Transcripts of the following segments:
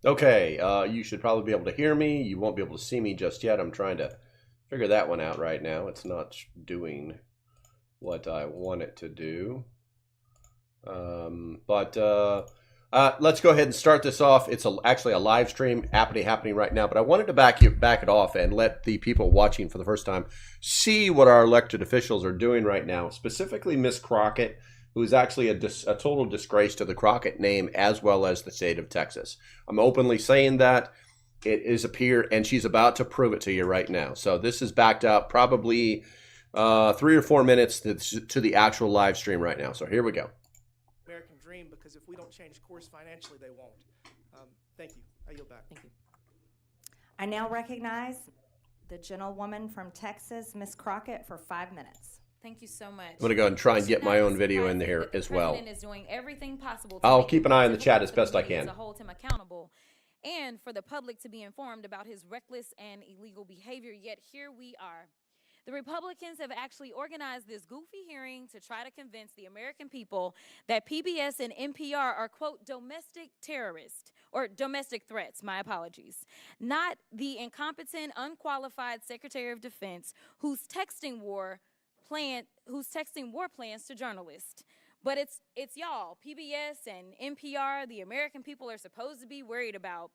Okay, you should probably be able to hear me. You won't be able to see me just yet. I'm trying to figure that one out right now. It's not doing what I want it to do. Let's go ahead and start this off. It's actually a live stream happening right now, but I wanted to back it off and let the people watching for the first time see what our elected officials are doing right now, specifically Miss Crockett, who is actually a total disgrace to the Crockett name as well as the state of Texas. I'm openly saying that. It is and she's about to prove it to you right now. So this is backed up probably 3 or 4 minutes to the actual live stream right now. So here we go. American dream, because if we don't change course financially, they won't. Thank you. I yield back. Thank you. I now recognize the gentlewoman from Texas, Ms. Crockett, for 5 minutes. Thank you so much. I'm going to go ahead and try and get my own video in here as well. The president is doing everything possible. I'll keep an eye on the chat as best I can. To hold him accountable and for the public to be informed about his reckless and illegal behavior. Yet here we are. The Republicans have actually organized this goofy hearing to try to convince the American people that PBS and NPR are, quote, domestic terrorists, or domestic threats, my apologies. Not the incompetent, unqualified Secretary of Defense who's texting war plans to journalists. But it's y'all, PBS and NPR, the American people are supposed to be worried about.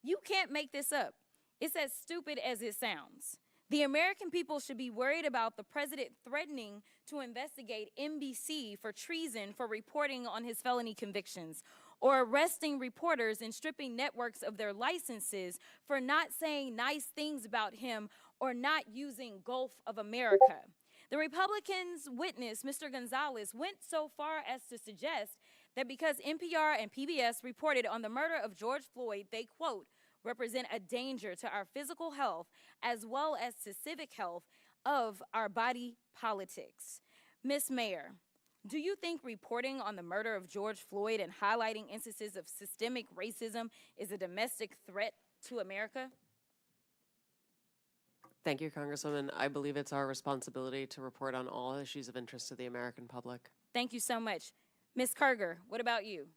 You can't make this up. It's as stupid as it sounds. The American people should be worried about the president threatening to investigate NBC for treason for reporting on his felony convictions, or arresting reporters and stripping networks of their licenses for not saying nice things about him or not using Gulf of America. The Republicans' witness, Mr. Gonzalez, went so far as to suggest that because NPR and PBS reported on the murder of George Floyd, they, quote, represent a danger to our physical health as well as to civic health of our body politics. Ms. Mayor, do you think reporting on the murder of George Floyd and highlighting instances of systemic racism is a domestic threat to America? Thank you, Congresswoman. I believe it's our responsibility to report on all issues of interest to the American public. Thank you so much. Ms. Kerger, what about you?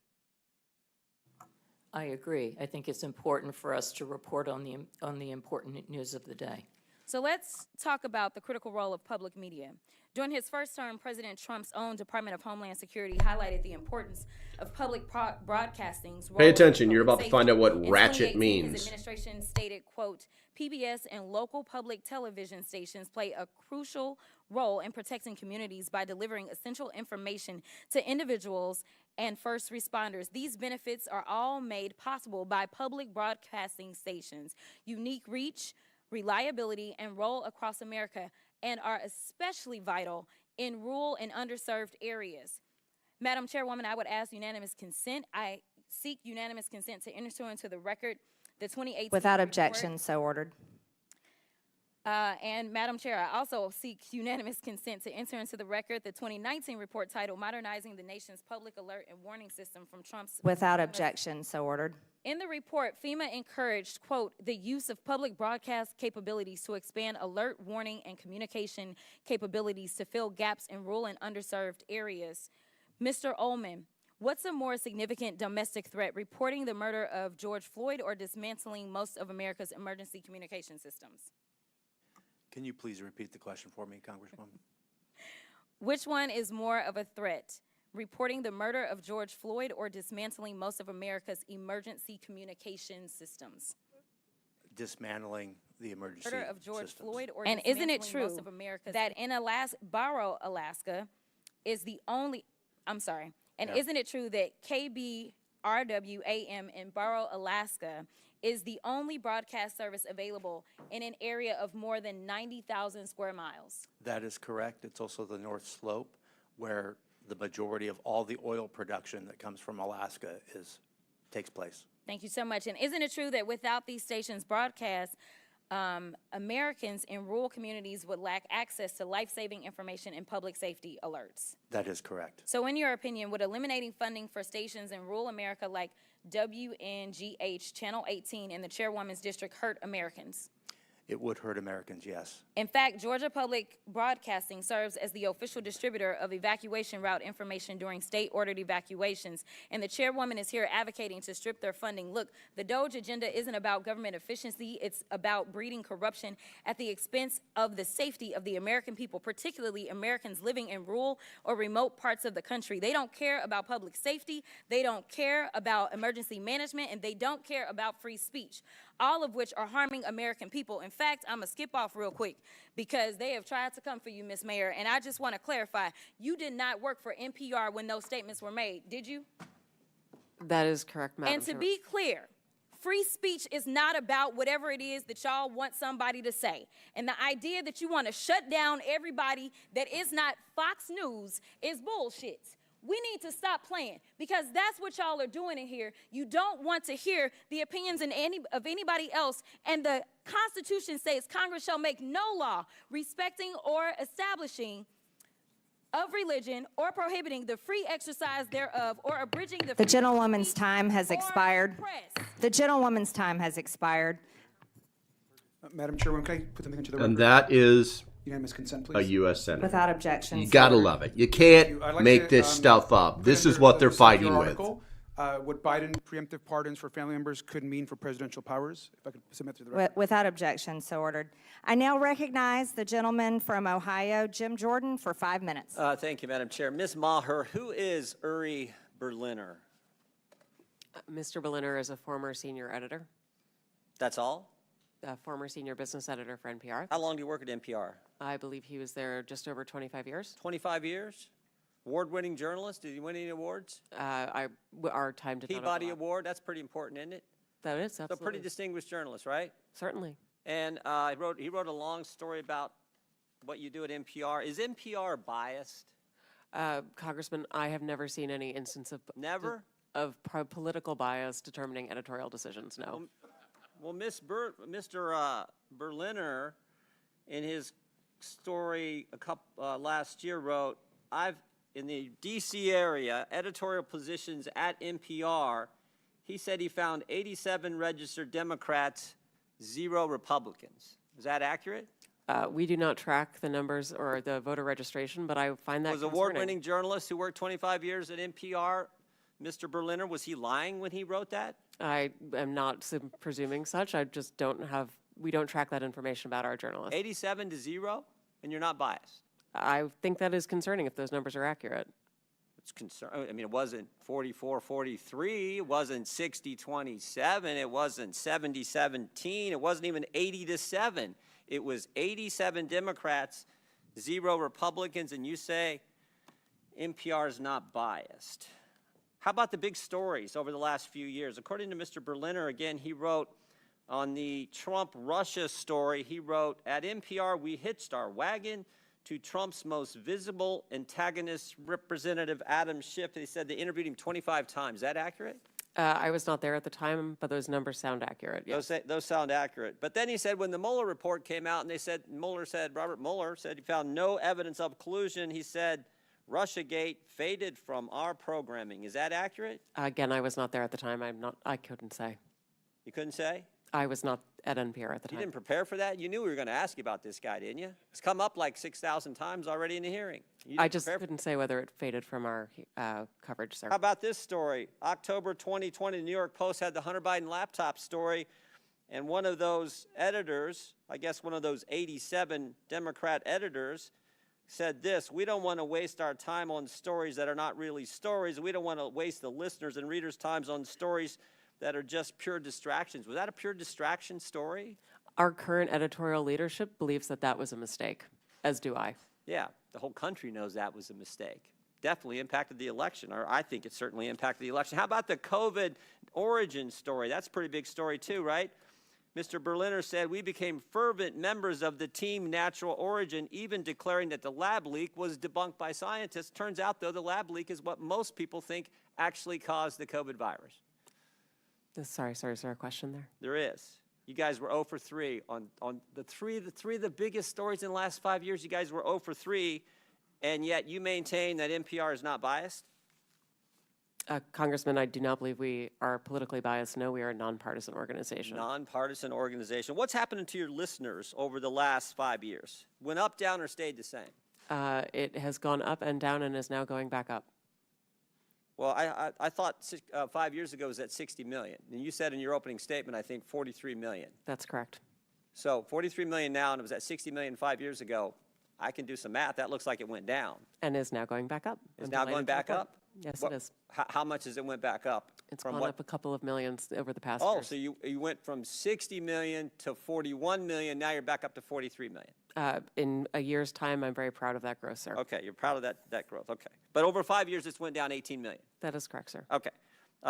I agree. I think it's important for us to report on the important news of the day. So let's talk about the critical role of public media. During his first term, President Trump's own Department of Homeland Security highlighted the importance of public broadcasting's role. Pay attention. You're about to find out what ratchet means. His administration stated, quote, PBS and local public television stations play a crucial role in protecting communities by delivering essential information to individuals and first responders. These benefits are all made possible by public broadcasting stations' unique reach, reliability, and role across America, and are especially vital in rural and underserved areas. Madam Chairwoman, I would ask unanimous consent. I seek unanimous consent to enter into the record the 2018 Without report. objection, so ordered. And Madam Chair, I also seek unanimous consent to enter into the record the 2019 report titled Modernizing the Nation's Public Alert and Warning System from Trump's... Without objection, so ordered. In the report, FEMA encouraged, quote, the use of public broadcast capabilities to expand alert, warning, and communication capabilities to fill gaps in rural and underserved areas. Mr. Ullman, what's a more significant domestic threat, reporting the murder of George Floyd or dismantling most of America's emergency communication systems? Can you please repeat the question for me, Congresswoman? Which one is more of a threat? Reporting the murder of George Floyd or dismantling most of America's emergency communication systems? Dismantling the emergency Murder of George systems. Floyd or and isn't it true most of America's that in Barrow, Alaska is the only, isn't it true that KBRW-AM in Barrow, Alaska is the only broadcast service available in an area of more than 90,000 square miles? That is correct. It's also the North Slope, where the majority of all the oil production that comes from Alaska takes place. Thank you so much. And isn't it true that without these stations' broadcast, Americans in rural communities would lack access to life-saving information and public safety alerts? That is correct. So in your opinion, would eliminating funding for stations in rural America like WNGH, Channel 18, and the Chairwoman's District hurt Americans? It would hurt Americans, yes. In fact, Georgia Public Broadcasting serves as the official distributor of evacuation route information during state-ordered evacuations, and the chairwoman is here advocating to strip their funding. Look, the DOGE agenda isn't about government efficiency. It's about breeding corruption at the expense of the safety of the American people, particularly Americans living in rural or remote parts of the country. They don't care about public safety. They don't care about emergency management, and they don't care about free speech, all of which are harming American people. In fact, I'm going to skip off real quick because they have tried to come for you, Ms. Mayor, and I just want to clarify, you did not work for NPR when those statements were made, did you? That is correct, Madam And to Chair. be clear, free speech is not about whatever it is that y'all want somebody to say. And the idea that you want to shut down everybody that is not Fox News is bullshit. We need to stop playing because that's what y'all are doing in here. You don't want to hear the opinions of anybody else, and the Constitution says Congress shall make no law respecting or establishing of religion or prohibiting the free exercise thereof or abridging the The gentlewoman's time has or expired. press. The gentlewoman's time has expired. Madam Chairwoman, can I put something into the record? And that is Unanimous consent, a please. U.S. Senator. Without objection. You gotta so love it. You can't I'd like make to, this stuff up. put This is under what they're the fighting CPR with. article, what Biden preemptive pardons for family members could mean for presidential powers. If I could submit to the record. Without objection, so ordered. I now recognize the gentleman from Ohio, Jim Jordan, for 5 minutes. Thank you, Madam Chair. Ms. Maher, who is Uri Berliner? Mr. Berliner is a former senior editor, That's all? a former senior business editor for NPR. How long do you work at NPR? I believe he was there just over 25 years. 25 years? Award-winning journalist? Did he win any awards? Our time did not Peabody overlap. Award? That's pretty important, isn't it? That is, So absolutely. pretty distinguished journalist, right? Certainly. And he wrote a long story about what you do at NPR. Is NPR biased? Congressman, I have never seen any instance of political bias determining editorial decisions, no. Well, Mr. Berliner, in his story last year, wrote, in the D.C. area, editorial positions at NPR, he said he found 87 registered Democrats, 0 Republicans. Is that accurate? We do not track the numbers or the voter registration, but I find that Was concerning. award-winning journalist who worked 25 years at NPR, Mr. Berliner, was he lying when he wrote that? I am not presuming such. I just we don't track that information about our journalists. 87 to 0, and you're not biased. I think that is concerning if those numbers are accurate. It's concern. I mean, it wasn't 44-43. It wasn't 60-27. It wasn't 70-17. It wasn't even 80-7. It was 87 Democrats, 0 Republicans, and you say NPR is not biased. How about the big stories over the last few years? According to Mr. Berliner, again, he wrote on the Trump-Russia story, he wrote, at NPR, we hitched our wagon to Trump's most visible antagonist, Representative Adam Schiff. He said they interviewed him 25 times. Is that accurate? I was not there at the time, but those numbers sound accurate. Yes. Those sound accurate. But then he said when the Mueller report came out and they said, Robert Mueller said he found no evidence of collusion, he said, Russiagate faded from our programming. Is that accurate? Again, I was not there at the time. I couldn't say. You couldn't say? I was not at NPR at the You time. didn't prepare for that? You knew we were going to ask you about this guy, didn't you? It's come up like 6,000 times already in the hearing. You didn't I just prepare for- couldn't say whether it faded from our coverage, sir. How about this story? October 2020, the New York Post had the Hunter Biden laptop story, and one of those editors, I guess one of those 87 Democrat editors, said this: we don't want to waste our time on stories that are not really stories. We don't want to waste the listeners' and readers' times on stories that are just pure distractions. Was that a pure distraction story? Our current editorial leadership believes that that was a mistake, as do I. Yeah, the whole country knows that was a mistake. Definitely impacted the election, or I think it certainly impacted the election. How about the COVID origin story? That's a pretty big story too, right? Mr. Berliner said, we became fervent members of the team Natural Origin, even declaring that the lab leak was debunked by scientists. Turns out, though, the lab leak is what most people think actually caused the COVID virus. Sorry, is there a question there? There is. You guys were 0 for 3 on the three of the biggest stories in the last 5 years. You guys were 0 for 3, and yet you maintain that NPR is not biased? Congressman, I do not believe we are politically biased. No, we are a nonpartisan organization. Nonpartisan organization. What's happened to your listeners over the last 5 years? Went up, down, or stayed the same? It has gone up and down and is now going back up. Well, I thought 5 years ago it was at 60 million. And you said in your opening statement, I think 43 million. That's correct. So 43 million now, and it was at 60 million 5 years ago. I can do some math. That looks like it went down. And is now going back up. It's I'm now delighted going to back report. up? Yes, What- it is. How much has it went back up? It's From gone what? up a couple of millions over the past Oh, years. so you went from 60 million to 41 million. Now you're back up to 43 million. In a year's time, I'm very proud of that growth, sir. Okay, you're proud of that growth. Okay. But over 5 years, it's went down 18 million. That is correct, sir. Okay.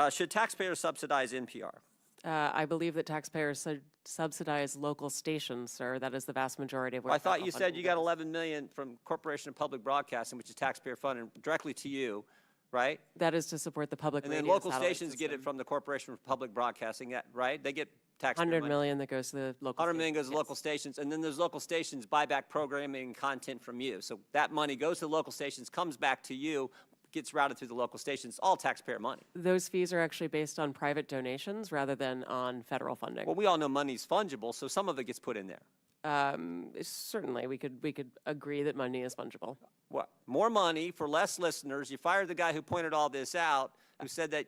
Should taxpayers subsidize NPR? I believe that taxpayers subsidize local stations, sir. That is the vast majority of what I thought federal you said funding you got goes. 11 million from Corporation of Public Broadcasting, which is taxpayer funded directly to you, right? That is to support the public And then radio local satellite stations get it system. from the Corporation for Public Broadcasting, right? They get taxpayer 100 money. million that goes to the local 100 million goes to stations, local stations, and then those local stations buy back programming and content from you. So that money goes to the local stations, comes back to you, gets routed through the local stations, all taxpayer money. Yes. Those fees are actually based on private donations rather than on federal funding. Well, we all know money's fungible, so some of it gets put in there. Certainly, we could agree that money is fungible. What? More money for less listeners. You fired the guy who pointed all this out, who said that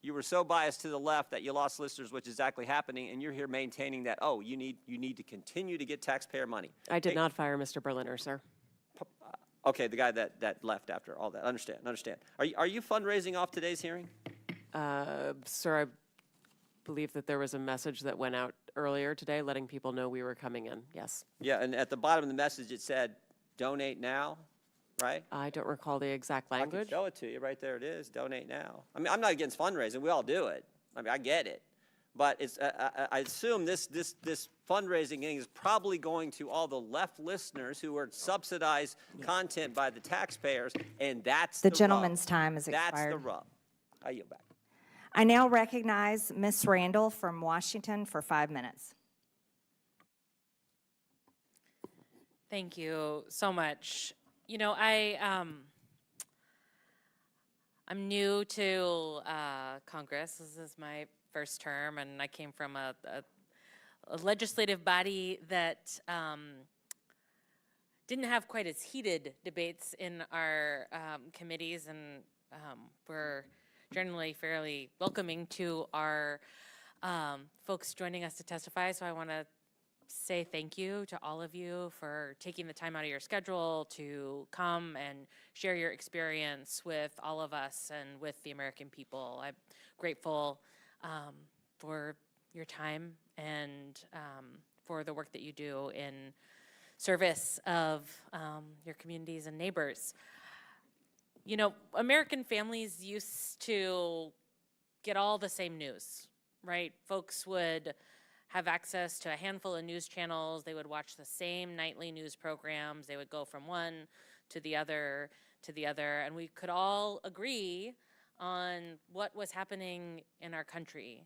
you were so biased to the left that you lost listeners, which is exactly happening, and you're here maintaining that, oh, you need to continue to get taxpayer money. I did not fire Mr. Berliner, sir. Okay, the guy that left after all that. Understand. Are you fundraising off today's hearing? Sir, I believe that there was a message that went out earlier today letting people know we were coming in. Yes. Yeah, and at the bottom of the message it said, donate now, right? I don't recall the exact I language. can show it to you. Right there it is. Donate now. I mean, I'm not against fundraising. We all do it. I mean, I get it. But it's, I assume this fundraising thing is probably going to all the left listeners who are subsidized content by the taxpayers, and that's The the gentleman's rub. time is That's expired. the rub. I yield back. I now recognize Ms. Randall from Washington for 5 minutes. Thank you so much. You know, I'm new to Congress. This is my first term, and I came from a legislative body that didn't have quite as heated debates in our committees, and we're generally fairly welcoming to our folks joining us to testify. So I want to say thank you to all of you for taking the time out of your schedule to come and share your experience with all of us and with the American people. I'm grateful for your time and for the work that you do in service of your communities and neighbors. You know, American families used to get all the same news, right? Folks would have access to a handful of news channels. They would watch the same nightly news programs. They would go from one to the other, and we could all agree on what was happening in our country.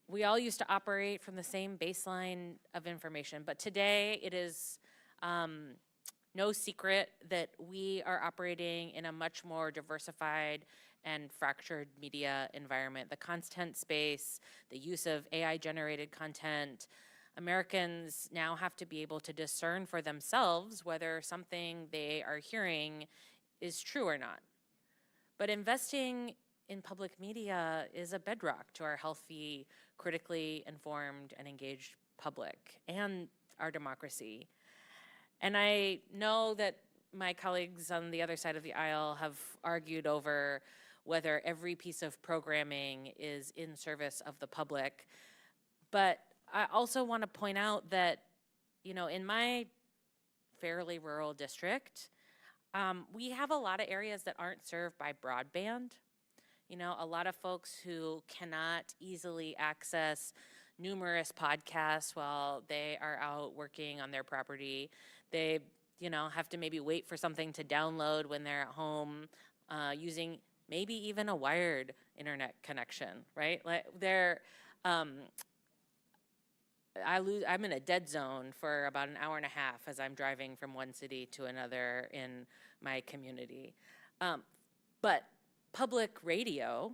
We all used to operate from the same baseline of information, but today it is no secret that we are operating in a much more diversified and fractured media environment. The content space, the use of AI-generated content, Americans now have to be able to discern for themselves whether something they are hearing is true or not. But investing in public media is a bedrock to our healthy, critically informed, and engaged public and our democracy. And I know that my colleagues on the other side of the aisle have argued over whether every piece of programming is in service of the public. But I also want to point out that, you know, in my fairly rural district, we have a lot of areas that aren't served by broadband. You know, a lot of folks who cannot easily access numerous podcasts while they are out working on their property. They, you know, have to maybe wait for something to download when they're at home using maybe even a wired internet connection, right? Like I'm in a dead zone for about an hour and a half as I'm driving from one city to another in my community. But public radio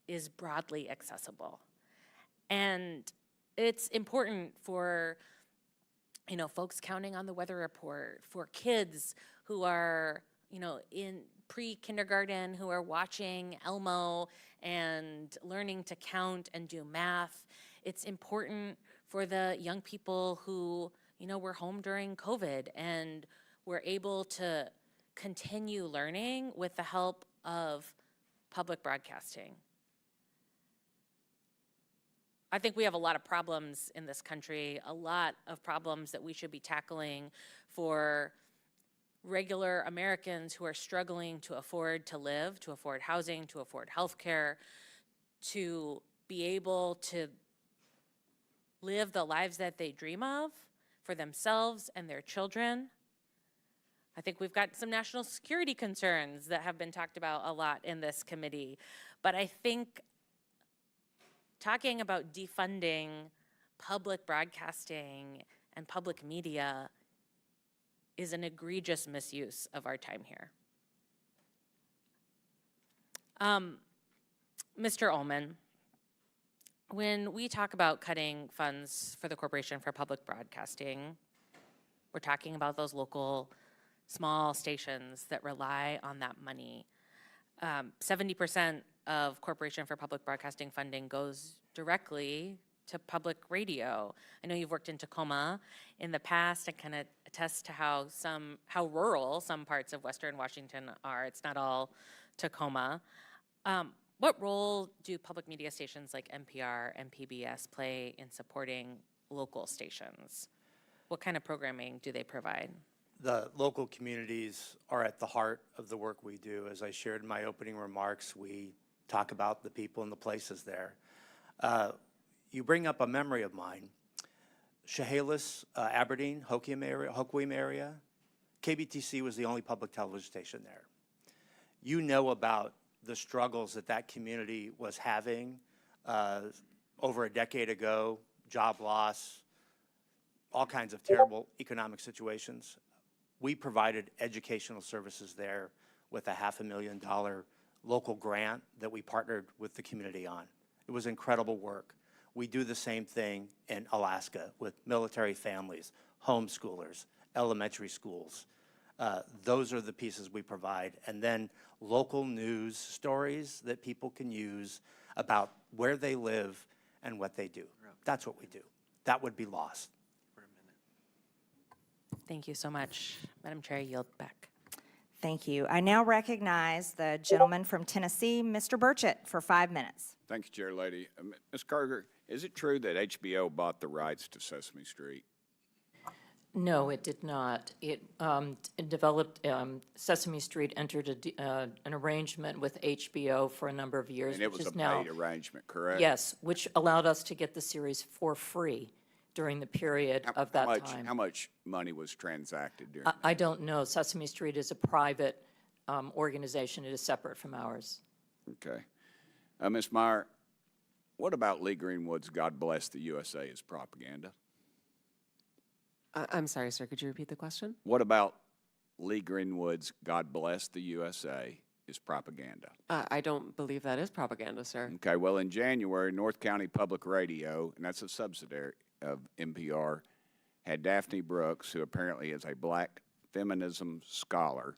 is broadly accessible. And it's important for, you know, folks counting on the weather report, for kids who are, you know, in pre-kindergarten who are watching Elmo and learning to count and do math. It's important for the young people who, you know, were home during COVID and were able to continue learning with the help of public broadcasting. I think we have a lot of problems in this country, a lot of problems that we should be tackling for regular Americans who are struggling to afford to live, to afford housing, to afford health care, to be able to live the lives that they dream of for themselves and their children. I think we've got some national security concerns that have been talked about a lot in this committee, but I think talking about defunding public broadcasting and public media is an egregious misuse of our time here. Mr. Ullman, when we talk about cutting funds for the Corporation for Public Broadcasting, we're talking about those local small stations that rely on that money. 70% of Corporation for Public Broadcasting funding goes directly to public radio. I know you've worked in Tacoma in the past and kind of attest to how rural some parts of Western Washington are. It's not all Tacoma. What role do public media stations like NPR and PBS play in supporting local stations? What kind of programming do they provide? The local communities are at the heart of the work we do. As I shared in my opening remarks, we talk about the people and the places there. You bring up a memory of mine. Chehalis, Aberdeen, Hoquiam area, KBTC was the only public television station there. You know about the struggles that that community was having over a decade ago, job loss, all kinds of terrible economic situations. We provided educational services there with a $500,000 local grant that we partnered with the community on. It was incredible work. We do the same thing in Alaska with military families, homeschoolers, elementary schools. Those are the pieces we provide. And then local news stories that people can use about where they live and what they do. That's what we do. That would be lost. Thank you so much. Madam Chair, I yield back. Thank you. I now recognize the gentleman from Tennessee, Mr. Burchett, for 5 minutes. Thank you, Chair Lady. Ms. Carter, is it true that HBO bought the rights to Sesame Street? No, it did not. It developed, Sesame Street entered an arrangement with HBO for a number of years. And it was a paid arrangement, correct? Yes, which allowed us to get the series for free during the period of that time. How much money was transacted during I don't know. Sesame Street is a private organization. It is separate from ours. Okay. Ms. Meyer, what about Lee Greenwood's God Bless the USA as propaganda? I'm sorry, sir. Could you repeat the question? What about Lee Greenwood's God Bless the USA is propaganda? I don't believe that is propaganda, sir. Okay, well, in January, North County Public Radio, and that's a subsidiary of NPR, had Daphne Brooks, who apparently is a black feminism scholar,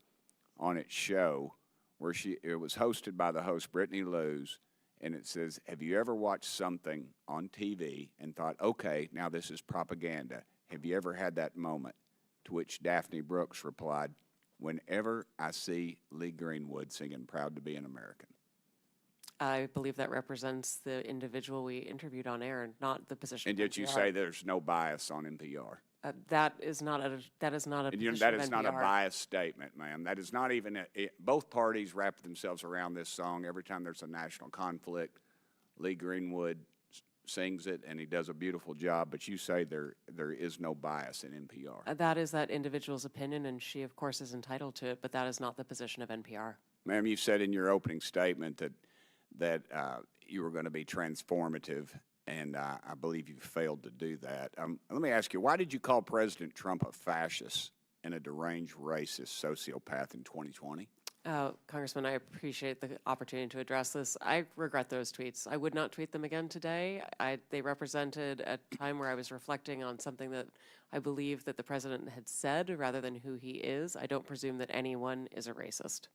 on its show where it was hosted by the host Brittany Lewis, and it says, have you ever watched something on TV and thought, okay, now this is propaganda? Have you ever had that moment? To which Daphne Brooks replied, whenever I see Lee Greenwood singing Proud to be an American. I believe that represents the individual we interviewed on air, not the position. And did you say there's no bias on NPR? That is not a position that is of not a NPR. biased statement, ma'am. That is not even both parties wrap themselves around this song every time there's a national conflict. Lee Greenwood sings it, and he does a beautiful job, but you say there is no bias in NPR. That is that individual's opinion, and she, of course, is entitled to it, but that is not the position of NPR. Ma'am, you said in your opening statement that you were going to be transformative, and I believe you failed to do that. Let me ask you, why did you call President Trump a fascist and a deranged racist sociopath in 2020? Congressman, I appreciate the opportunity to address this. I regret those tweets. I would not tweet them again today. They represented a time where I was reflecting on something that I believe that the president had said rather than who he is. I don't presume that anyone is a racist.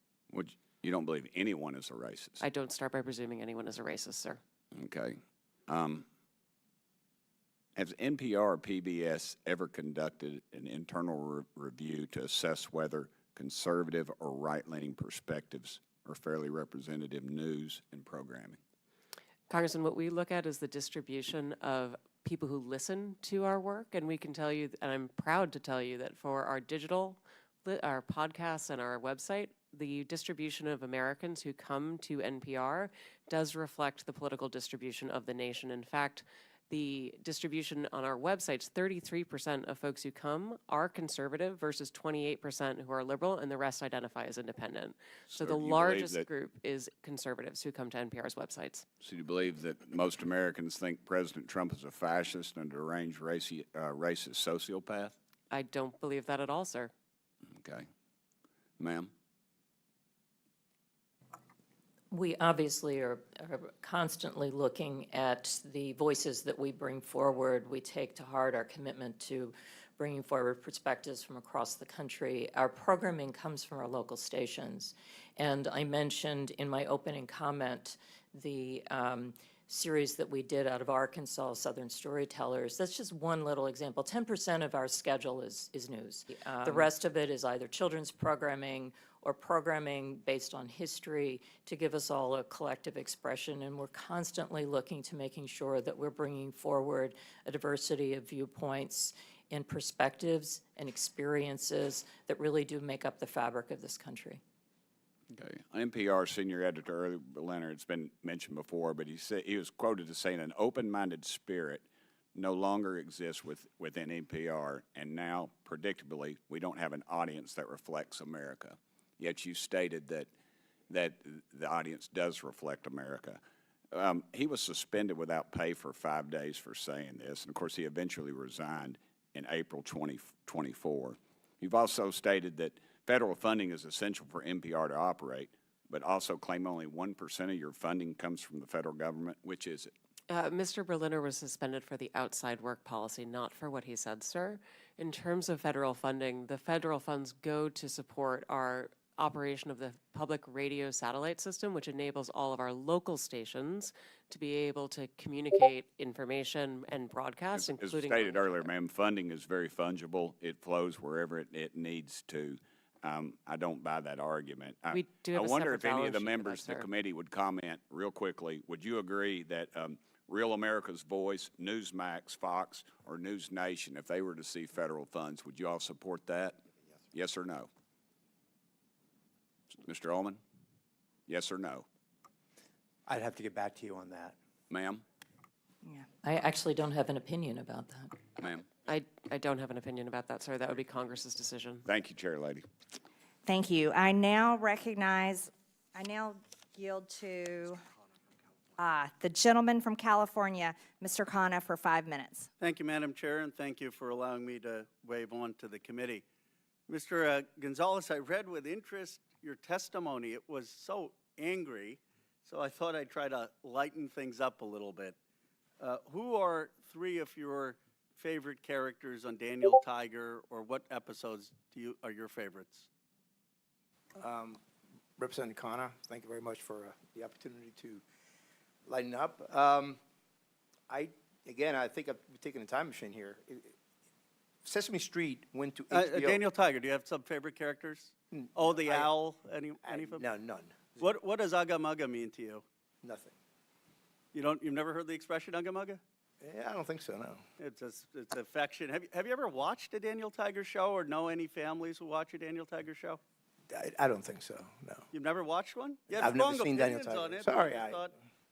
You don't believe anyone is a racist? I don't start by presuming anyone is a racist, sir. Okay. Has NPR or PBS ever conducted an internal review to assess whether conservative or right-leaning perspectives are fairly representative news and programming? Congressman, what we look at is the distribution of people who listen to our work, and we can tell you, and I'm proud to tell you, that for our digital, our podcasts and our website, the distribution of Americans who come to NPR does reflect the political distribution of the nation. In fact, the distribution on our websites, 33% of folks who come are conservative versus 28% who are liberal, and the rest identify as independent. So the largest group is conservatives who come to NPR's websites. So you believe that most Americans think President Trump is a fascist and a deranged racist sociopath? I don't believe that at all, sir. Okay. Ma'am? We obviously are constantly looking at the voices that we bring forward. We take to heart our commitment to bringing forward perspectives from across the country. Our programming comes from our local stations. And I mentioned in my opening comment the series that we did out of Arkansas, Southern Storytellers. That's just one little example. 10% of our schedule is news. The rest of it is either children's programming or programming based on history to give us all a collective expression. And we're constantly looking to making sure that we're bringing forward a diversity of viewpoints and perspectives and experiences that really do make up the fabric of this country. Okay. NPR senior editor Early Leonard, it's been mentioned before, but he was quoted as saying an open-minded spirit no longer exists within NPR, and now, predictably, we don't have an audience that reflects America. Yet you stated that the audience does reflect America. He was suspended without pay for 5 days for saying this, and of course he eventually resigned in April 2024. You've also stated that federal funding is essential for NPR to operate, but also claim only 1% of your funding comes from the federal government. Which is it? Mr. Berliner was suspended for the outside work policy, not for what he said, sir. In terms of federal funding, the federal funds go to support our operation of the public radio satellite system, which enables all of our local stations to be able to communicate information and broadcast, including— As stated earlier, ma'am, funding is very fungible. It flows wherever it needs to. I don't buy that argument. We do have I a wonder if separate any of the balance sheet for members that, of the sir. committee would comment real quickly. Would you agree that Real America's Voice, Newsmax, Fox, or News Nation, if they were to see federal funds, would you all support that? Yes or no? Mr. Ullman? Yes or no? I'd have to get back to you on that. Ma'am? Yeah. I actually don't have an opinion about that. Ma'am? I don't have an opinion about that, sir. That would be Congress's decision. Thank you, Chair Lady. Thank you. I now yield to the gentleman from California, Mr. Khanna, for 5 minutes. Thank you, Madam Chair, and thank you for allowing me to wave on to the committee. Mr. Gonzalez, I read with interest your testimony. It was so angry, so I thought I'd try to lighten things up a little bit. Who are 3 of your favorite characters on Daniel Tiger, or what episodes are your favorites? Representative Khanna, thank you very much for the opportunity to lighten up. I think I've taken a time machine here. Sesame Street went to HBO. Daniel Tiger, do you have some favorite characters? Oh, the owl, any of them? No, none. What does Ugga Mugga mean to you? Nothing. You've never heard the expression Ugga Mugga? Yeah, I don't think so, no. It's affection. Have you ever watched a Daniel Tiger show, or know any families who watch a Daniel Tiger show? I don't think so, no. You've never watched one? You I've never seen Daniel Tiger. On it, Sorry,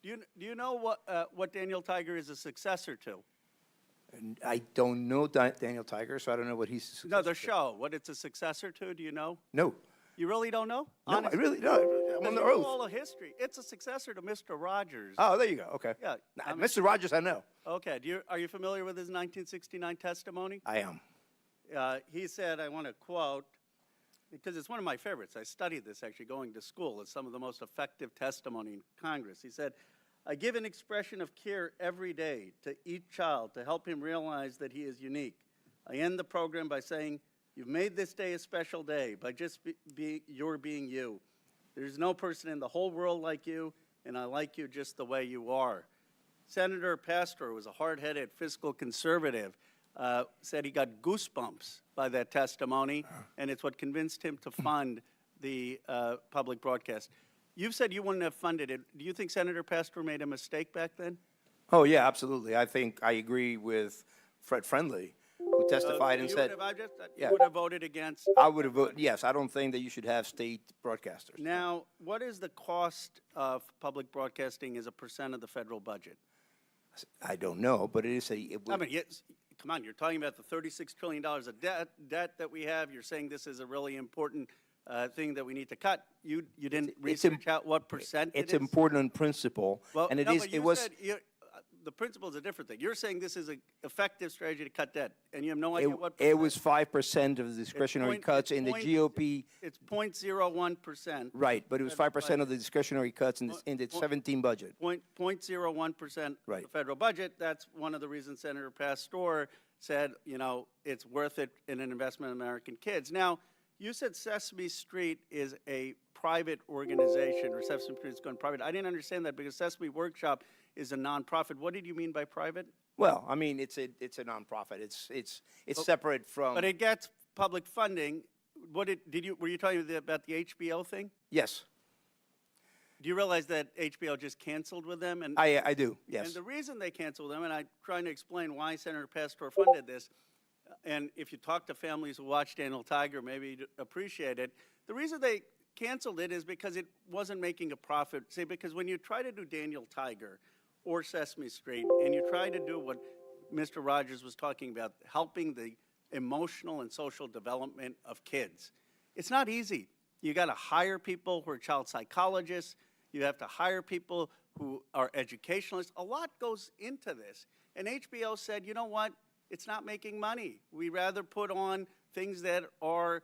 do you know what Daniel Tiger is a successor to? And I don't know Daniel Tiger, so I don't know what he's. No, the show. What it's a successor to? Do you know? No. You really don't know? No, Honestly? I really don't. I'm on the You know oath. all the history. It's a successor to Mr. Rogers. Oh, there you go. Okay. Yeah. Mr. Rogers, I know. Okay. Are you familiar with his 1969 testimony? I am. He said, I want to quote, because it's one of my favorites. I studied this actually going to school. It's some of the most effective testimony in Congress. He said, I give an expression of care every day to each child to help him realize that he is unique. I end the program by saying, you've made this day a special day by just your being you. There's no person in the whole world like you, and I like you just the way you are. Senator Pastor was a hard-headed fiscal conservative, said he got goosebumps by that testimony, and it's what convinced him to fund the public broadcast. You've said you wouldn't have funded it. Do you think Senator Pastor made a mistake back then? Oh, yeah, absolutely. I think I agree with Fred Friendly, who testified and said, you would have voted against? I would have voted, yes, I don't think that you should have state broadcasters. Now, what is the cost of public broadcasting as a percent of the federal budget? I don't know, but it is a. I mean, yes, come on, you're talking about the $36 trillion of debt that we have. You're saying this is a really important thing that we need to cut. You didn't research out what percent it is? It's important in principle, Well, and it no, is. but you It was. said the principle is a different thing. You're saying this is an effective strategy to cut debt, and you have no idea what percent. It was 5% of the discretionary cuts in the GOP. It's 0.01%. Right, but it was 5% of the discretionary cuts in the 17 budget. 0.01% Right. of the federal budget. That's one of the reasons Senator Pastor said, you know, it's worth it in an investment in American kids. Now, you said Sesame Street is a private organization, or Sesame Street is going private. I didn't understand that because Sesame Workshop is a nonprofit. What did you mean by private? Well, I mean, it's a nonprofit. It's separate from. But it gets public funding. Were you talking about the HBO thing? Yes, Do you realize that HBO just canceled with them? And I do. Yes. And the reason they canceled them, and I'm trying to explain why Senator Pastor funded this, and if you talk to families who watch Daniel Tiger, maybe you'd appreciate it. The reason they canceled it is because it wasn't making a profit. See, because when you try to do Daniel Tiger or Sesame Street, and you try to do what Mr. Rogers was talking about, helping the emotional and social development of kids, it's not easy. You got to hire people who are child psychologists. You have to hire people who are educationalists. A lot goes into this. And HBO said, you know what? It's not making money. We rather put on things that are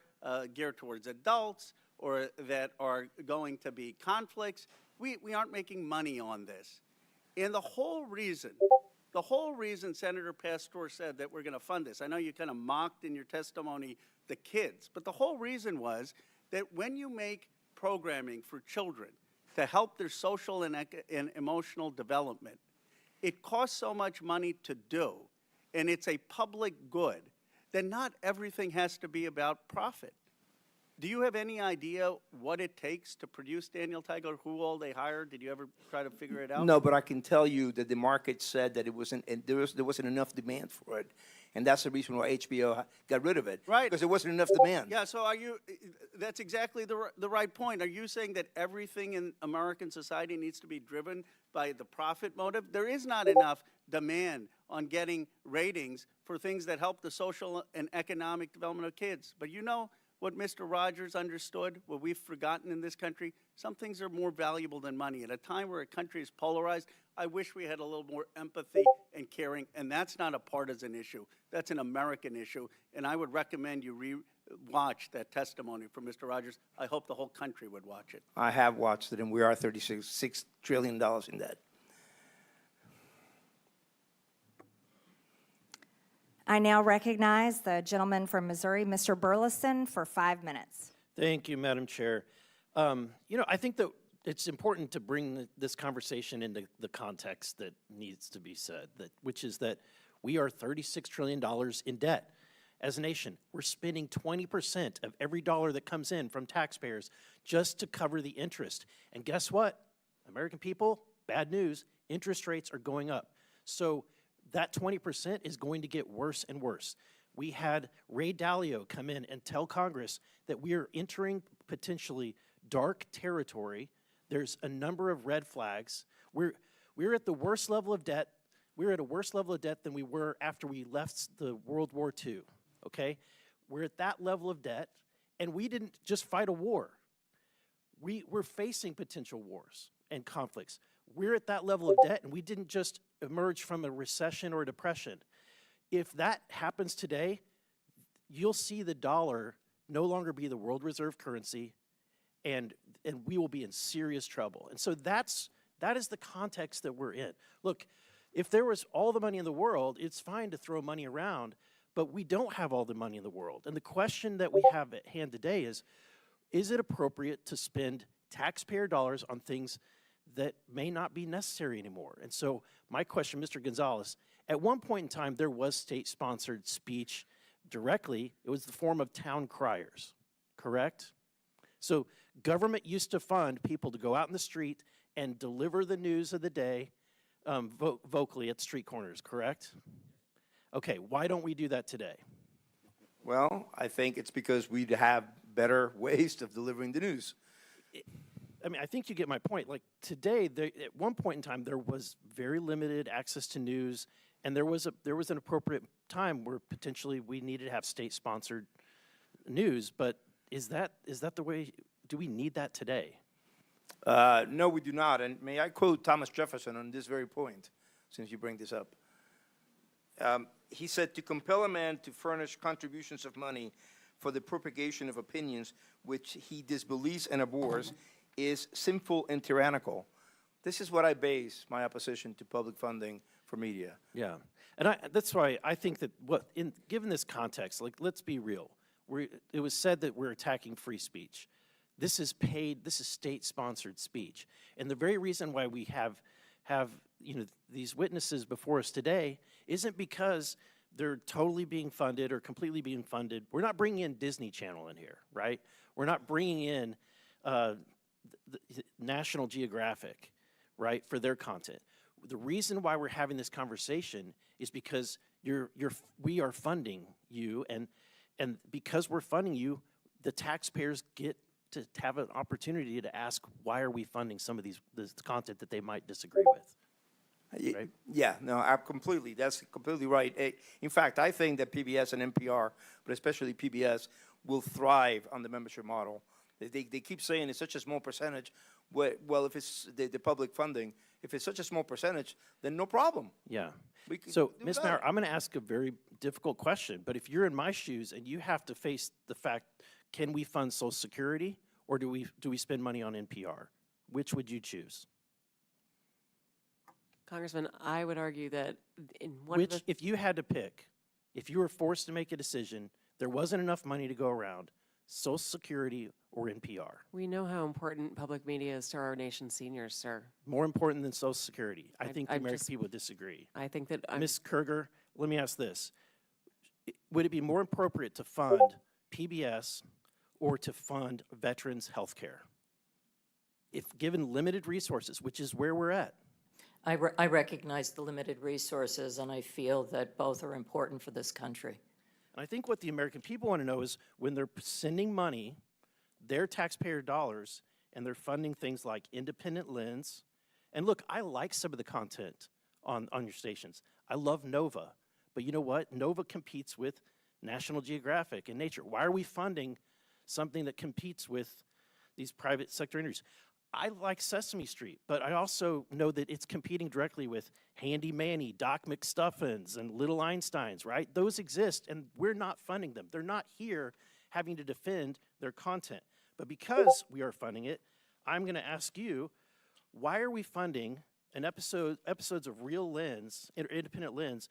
geared towards adults or that are going to be conflicts. We aren't making money on this. And the whole reason Senator Pastor said that we're going to fund this, I know you kind of mocked in your testimony the kids, but the whole reason was that when you make programming for children to help their social and emotional development, it costs so much money to do, and it's a public good, then not everything has to be about profit. Do you have any idea what it takes to produce Daniel Tiger, who all they hired? Did you ever try to figure it out? No, but I can tell you that the market said that it wasn't, and there wasn't enough demand for it, and that's the reason why HBO got rid of it. Right. Because there wasn't enough demand. Yeah, so that's exactly the right point. Are you saying that everything in American society needs to be driven by the profit motive? There is not enough demand on getting ratings for things that help the social and economic development of kids. But you know what Mr. Rogers understood, what we've forgotten in this country? Some things are more valuable than money. At a time where a country is polarized, I wish we had a little more empathy and caring, and that's not a partisan issue. That's an American issue, and I would recommend you watch that testimony from Mr. Rogers. I hope the whole country would watch it. I have watched it, and we are $36 trillion in debt. I now recognize the gentleman from Missouri, Mr. Burleson, for 5 minutes. Thank you, Madam Chair. I think that it's important to bring this conversation into the context that needs to be said, which is that we are $36 trillion in debt as a nation. We're spending 20% of every dollar that comes in from taxpayers just to cover the interest. And guess what? American people, bad news, interest rates are going up. So that 20% is going to get worse and worse. We had Ray Dalio come in and tell Congress that we are entering potentially dark territory. There's a number of red flags. We're at the worst level of debt. We're at a worse level of debt than we were after we left the World War II, okay? We're at that level of debt, and we didn't just fight a war. We're facing potential wars and conflicts. We're at that level of debt, and we didn't just emerge from a recession or a depression. If that happens today, you'll see the dollar no longer be the world reserve currency, and we will be in serious trouble. And so that is the context that we're in. Look, if there was all the money in the world, it's fine to throw money around, but we don't have all the money in the world. And the question that we have at hand today is it appropriate to spend taxpayer dollars on things that may not be necessary anymore? And so my question, Mr. Gonzalez, at one point in time, there was state-sponsored speech directly. It was the form of town criers, correct? So government used to fund people to go out in the street and deliver the news of the day vocally at street corners, correct? Okay, why don't we do that today? Well, I think it's because we have better ways of delivering the news. I mean, I think you get my point. Like today, at one point in time, there was very limited access to news, and there was an appropriate time where potentially we needed to have state-sponsored news. But is that the way? Do we need that today? No, we do not. And may I quote Thomas Jefferson on this very point, since you bring this up? He said, "To compel a man to furnish contributions of money for the propagation of opinions which he disbelieves and abhors is sinful and tyrannical." This is what I base my opposition to public funding for media. Yeah, and that's why I think that given this context, like, let's be real. It was said that we're attacking free speech. This is state-sponsored speech, and the very reason why we have these witnesses before us today isn't because they're totally being funded or completely being funded. We're not bringing in Disney Channel in here, right? We're not bringing in the National Geographic, right, for their content. The reason why we're having this conversation is because we are funding you, and because we're funding you, the taxpayers get to have an opportunity to ask, why are we funding some of this content that they might disagree with? Right? Yeah, no, that's completely right. In fact, I think that PBS and NPR, but especially PBS, will thrive on the membership model. They keep saying it's such a small percentage. Well, if it's the public funding, if it's such a small percentage, then no problem. Yeah. So, Ms. Maurer, I'm going to ask a very difficult question, but if you're in my shoes and you have to face the fact, can we fund Social Security or do we spend money on NPR? Which would you choose? Congressman, I would argue that if you had to pick, if you were forced to make a decision, there wasn't enough money to go around, Social Security or NPR? We know how important public media is to our nation's seniors, sir. More important than Social Security. I think the American people disagree. I think that Ms. Kerger, let me ask this. Would it be more appropriate to fund PBS or to fund veterans' health care? If given limited resources, which is where we're at. I recognize the limited resources, and I feel that both are important for this country. And I think what the American people want to know is when they're sending money, their taxpayer dollars, and they're funding things like Independent Lens. And look, I like some of the content on your stations. I love Nova. But you know what? Nova competes with National Geographic and Nature. Why are we funding something that competes with these private sector entities? I like Sesame Street, but I also know that it's competing directly with Handy Manny, Doc McStuffins, and Little Einsteins, right? Those exist, and we're not funding them. They're not here having to defend their content. But because we are funding it, I'm going to ask you, why are we funding an episodes of Real Lens, Independent Lens,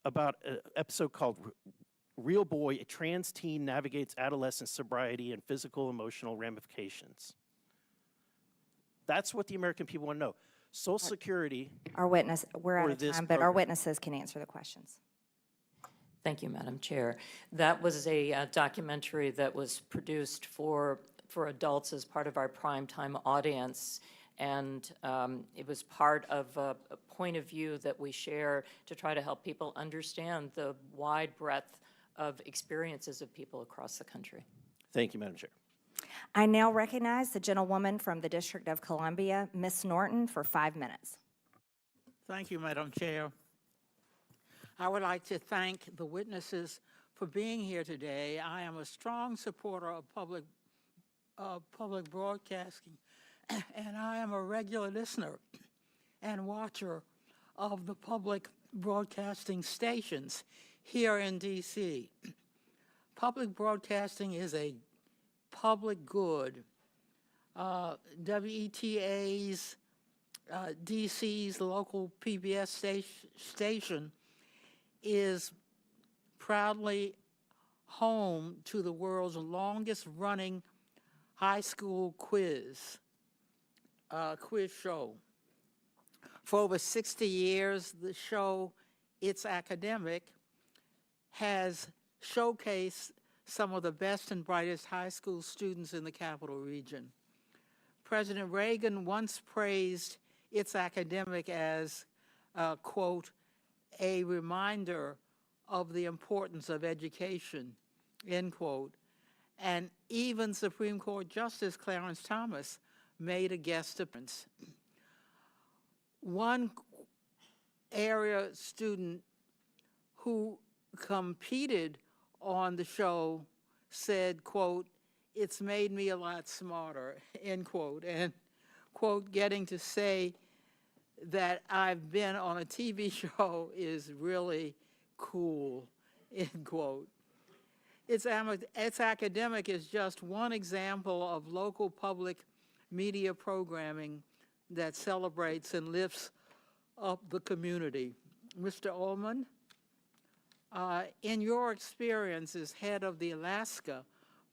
about an episode called Real Boy, a trans teen navigates adolescent sobriety and physical emotional ramifications? That's what the American people want to know. Social Security. We're out of time, but our witnesses can answer the questions. Thank you, Madam Chair. That was a documentary that was produced for adults as part of our primetime audience, and it was part of a point of view that we share to try to help people understand the wide breadth of experiences of people across the country. Thank you, Madam Chair. I now recognize the gentlewoman from the District of Columbia, Ms. Norton, for 5 minutes. Thank you, Madam Chair. I would like to thank the witnesses for being here today. I am a strong supporter of public broadcasting, and I am a regular listener and watcher of the public broadcasting stations here in D.C. Public broadcasting is a public good. WETA's DC's local PBS station is proudly home to the world's longest running high school quiz show. For over 60 years, the show, It's Academic, has showcased some of the best and brightest high school students in the capital region. President Reagan once praised It's Academic as, quote, a reminder of the importance of education, end quote. And even Supreme Court Justice Clarence Thomas made a guest appearance. One area student who competed on the show said, quote, it's made me a lot smarter, end quote. And, quote, getting to say that I've been on a TV show is really cool, end quote. It's Academic is just one example of local public media programming that celebrates and lifts up the community. Mr. Ullman, in your experience as head of the Alaska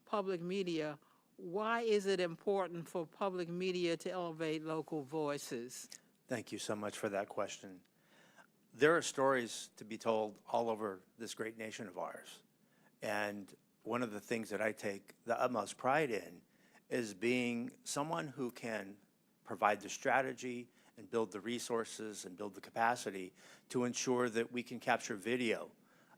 Public Media, why is it important for public media to elevate local voices? Thank you so much for that question. There are stories to be told all over this great nation of ours. And one of the things that I take the utmost pride in is being someone who can provide the strategy and build the resources and build the capacity to ensure that we can capture video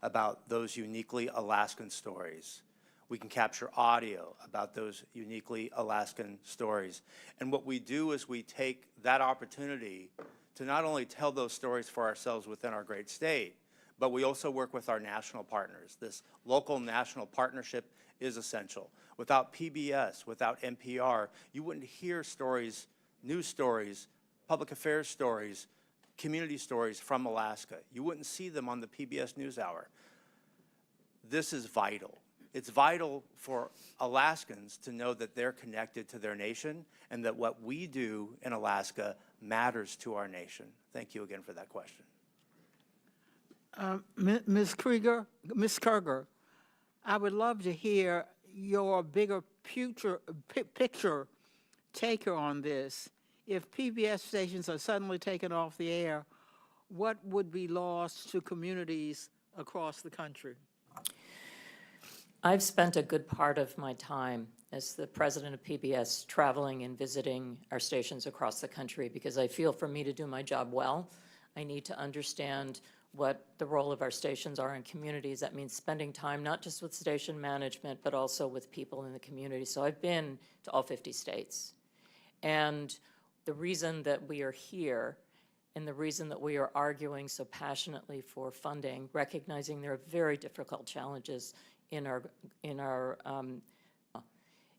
about those uniquely Alaskan stories. We can capture audio about those uniquely Alaskan stories. And what we do is we take that opportunity to not only tell those stories for ourselves within our great state, but we also work with our national partners. This local national partnership is essential. Without PBS, without NPR, you wouldn't hear stories, news stories, public affairs stories, community stories from Alaska. You wouldn't see them on the PBS NewsHour. This is vital. It's vital for Alaskans to know that they're connected to their nation and that what we do in Alaska matters to our nation. Thank you again for that question. Ms. Kruger, I would love to hear your bigger picture taker on this. If PBS stations are suddenly taken off the air, what would be lost to communities across the country? I've spent a good part of my time as the president of PBS traveling and visiting our stations across the country because I feel for me to do my job well, I need to understand what the role of our stations are in communities. That means spending time not just with station management, but also with people in the community. So I've been to all 50 states. And the reason that we are here and the reason that we are arguing so passionately for funding, recognizing there are very difficult challenges in our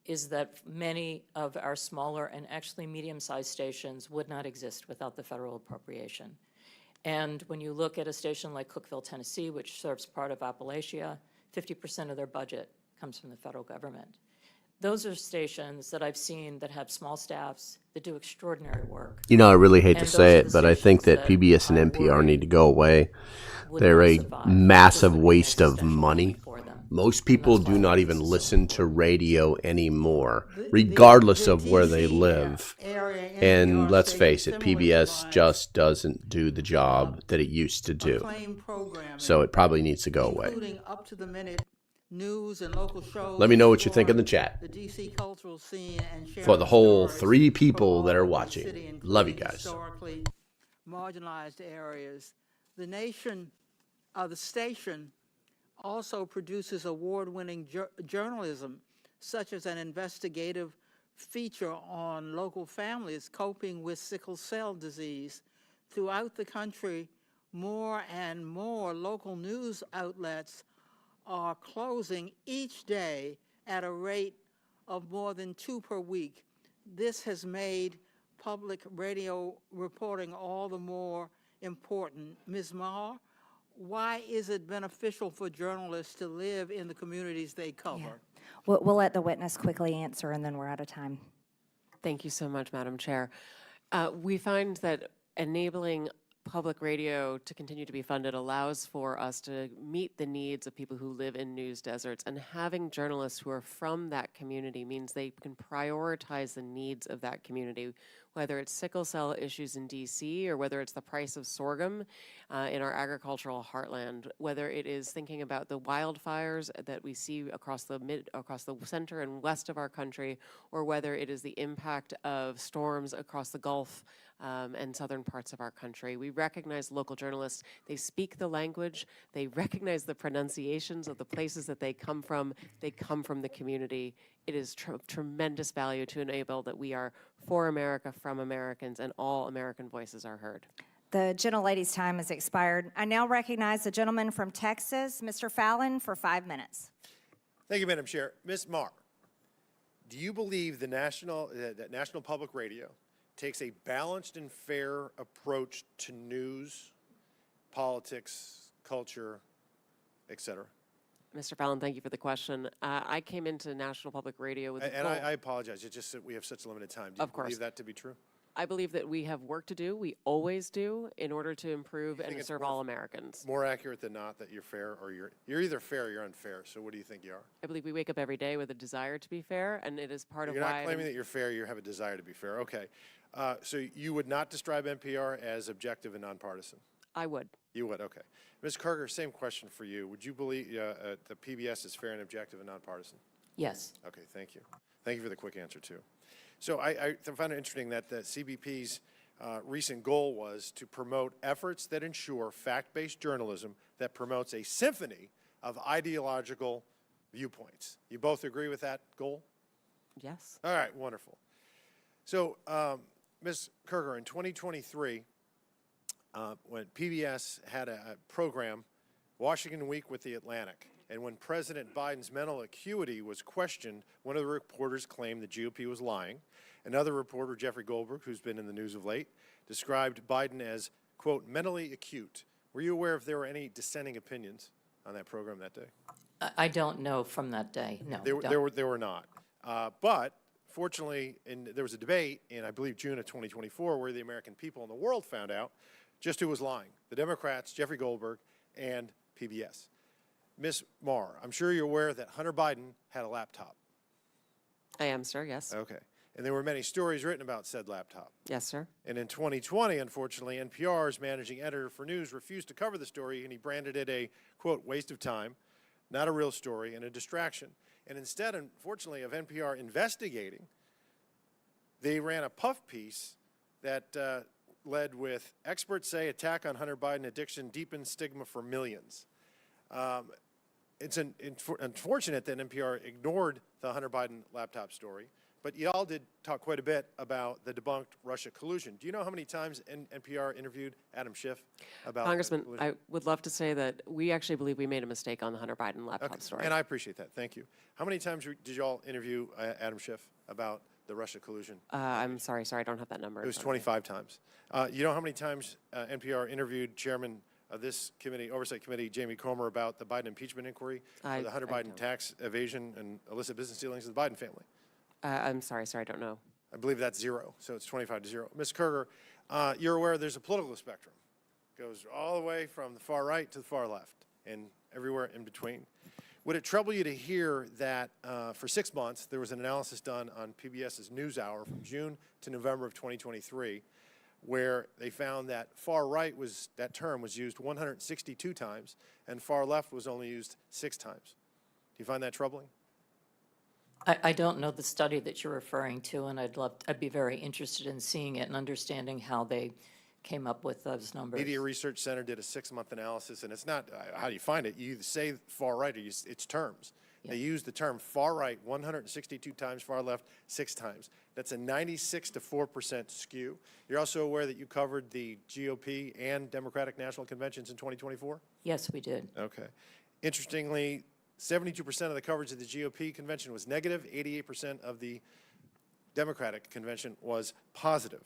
is that many of our smaller and actually medium-sized stations would not exist without the federal appropriation. And when you look at a station like Cookeville, Tennessee, which serves part of Appalachia, 50% of their budget comes from the federal government. Those are stations that I've seen that have small staffs that do extraordinary work. You know, I really hate to And say those are it, the but I think that stations PBS and I NPR worry need to go away. would They're not a survive. massive This would be an waste of existential money. moment for them. Most people that's do why not this even is so listen to radio anymore, regardless of where they DC live. area And NPR let's station face it, similarly PBS provides just doesn't do the job that it used to do. acclaimed programming, So it probably needs to go away. including up-to-the-minute news and local shows. Let me know what you think in the exploring chat. The DC cultural scene and For sharing the whole stories 3 from people all that are over the watching. city, Love you including guys. Historically marginalized areas. The station also produces award-winning journalism, such as an investigative feature on local families coping with sickle cell disease. Throughout the country, more and more local news outlets are closing each day at a rate of more than 2 per week. This has made public radio reporting all the more important. Ms. Maher, why is it beneficial for journalists to live in the communities they cover? We'll let the witness quickly answer, and then we're out of time. Thank you so much, Madam Chair. We find that enabling public radio to continue to be funded allows for us to meet the needs of people who live in news deserts, and having journalists who are from that community means they can prioritize the needs of that community, whether it's sickle cell issues in DC or whether it's the price of sorghum in our agricultural heartland, whether it is thinking about the wildfires that we see across the center and west of our country, or whether it is the impact of storms across the Gulf and southern parts of our country. We recognize local journalists. They speak the language. They recognize the pronunciations of the places that they come from. They come from the community. It is tremendous value to enable that we are for America, from Americans, and all American voices are heard. The gentlelady's time has expired. I now recognize the gentleman from Texas, Mr. Fallon, for 5 minutes. Thank you, Madam Chair. Ms. Marr, do you believe that National Public Radio takes a balanced and fair approach to news, politics, culture, et cetera? Mr. Fallon, thank you for the question. I came into National Public Radio with And I apologize. It's just that we have such a limited time. Do you believe that to be true? I believe that we have work to do. We always do, in order to improve and to serve all Americans. More accurate than not that you're fair, or you're either fair or you're unfair. So what do you think you are? I believe we wake up every day with a desire to be fair, and it is part of You're why not claiming that you're fair. You have a desire to be fair. Okay. So you would not describe NPR as objective and nonpartisan? I would. You would, okay. Ms. Kerger, same question for you. Would you believe the PBS is fair and objective and nonpartisan? Yes. Okay, thank you. Thank you for the quick answer, too. So I find it interesting that the CBP's recent goal was to promote efforts that ensure fact-based journalism that promotes a symphony of ideological viewpoints. You both agree with that goal? Yes. All right, wonderful. So, Ms. Kerger, in 2023, when PBS had a program, Washington Week with the Atlantic, and when President Biden's mental acuity was questioned, one of the reporters claimed the GOP was lying. Another reporter, Jeffrey Goldberg, who's been in the news of late, described Biden as, quote, mentally acute. Were you aware if there were any dissenting opinions on that program that day? I don't know from that day, no. There were not. But fortunately, there was a debate in, I believe, June of 2024, where the American people and the world found out just who was lying. The Democrats, Jeffrey Goldberg, and PBS. Ms. Marr, I'm sure you're aware that Hunter Biden had a laptop. I am, sir, yes. Okay. And there were many stories written about said laptop. Yes, sir. And in 2020, unfortunately, NPR's managing editor for news refused to cover the story, and he branded it a, quote, waste of time, not a real story, and a distraction. And instead, unfortunately, of NPR investigating, they ran a puff piece that led with, experts say attack on Hunter Biden addiction deepens stigma for millions. It's unfortunate that NPR ignored the Hunter Biden laptop story, but y'all did talk quite a bit about the debunked Russia collusion. Do you know how many times NPR interviewed Adam Schiff about Congressman, I would love to say that we actually believe we made a mistake on the Hunter Biden laptop story. And I appreciate that. Thank you. How many times did y'all interview Adam Schiff about the Russia collusion? I'm sorry, I don't have that number. It was 25 times. You know how many times NPR interviewed Chairman of this committee, Oversight Committee, Jamie Comer, about the Biden impeachment inquiry, or the Hunter Biden tax evasion and illicit business dealings of the Biden family? I'm sorry, I don't know. I believe that's 0, so it's 25-0. Ms. Kerger, you're aware there's a political spectrum. It goes all the way from the far right to the far left and everywhere in between. Would it trouble you to hear that for 6 months there was an analysis done on PBS's NewsHour from June to November of 2023, where they found that far right that term was used 162 times and far left was only used 6 times? Do you find that troubling? I don't know the study that you're referring to, and I'd be very interested in seeing it and understanding how they came up with those numbers. Media Research Center did a 6-month analysis, and it's not how do you find it. You either say far right or it's terms. Yeah. They use the term far right 162 times, far left 6 times. That's a 96 to 4% skew. You're also aware that you covered the GOP and Democratic National Conventions in 2024? Yes, we did. Okay. Interestingly, 72% of the coverage of the GOP convention was negative, 88% of the Democratic convention was positive.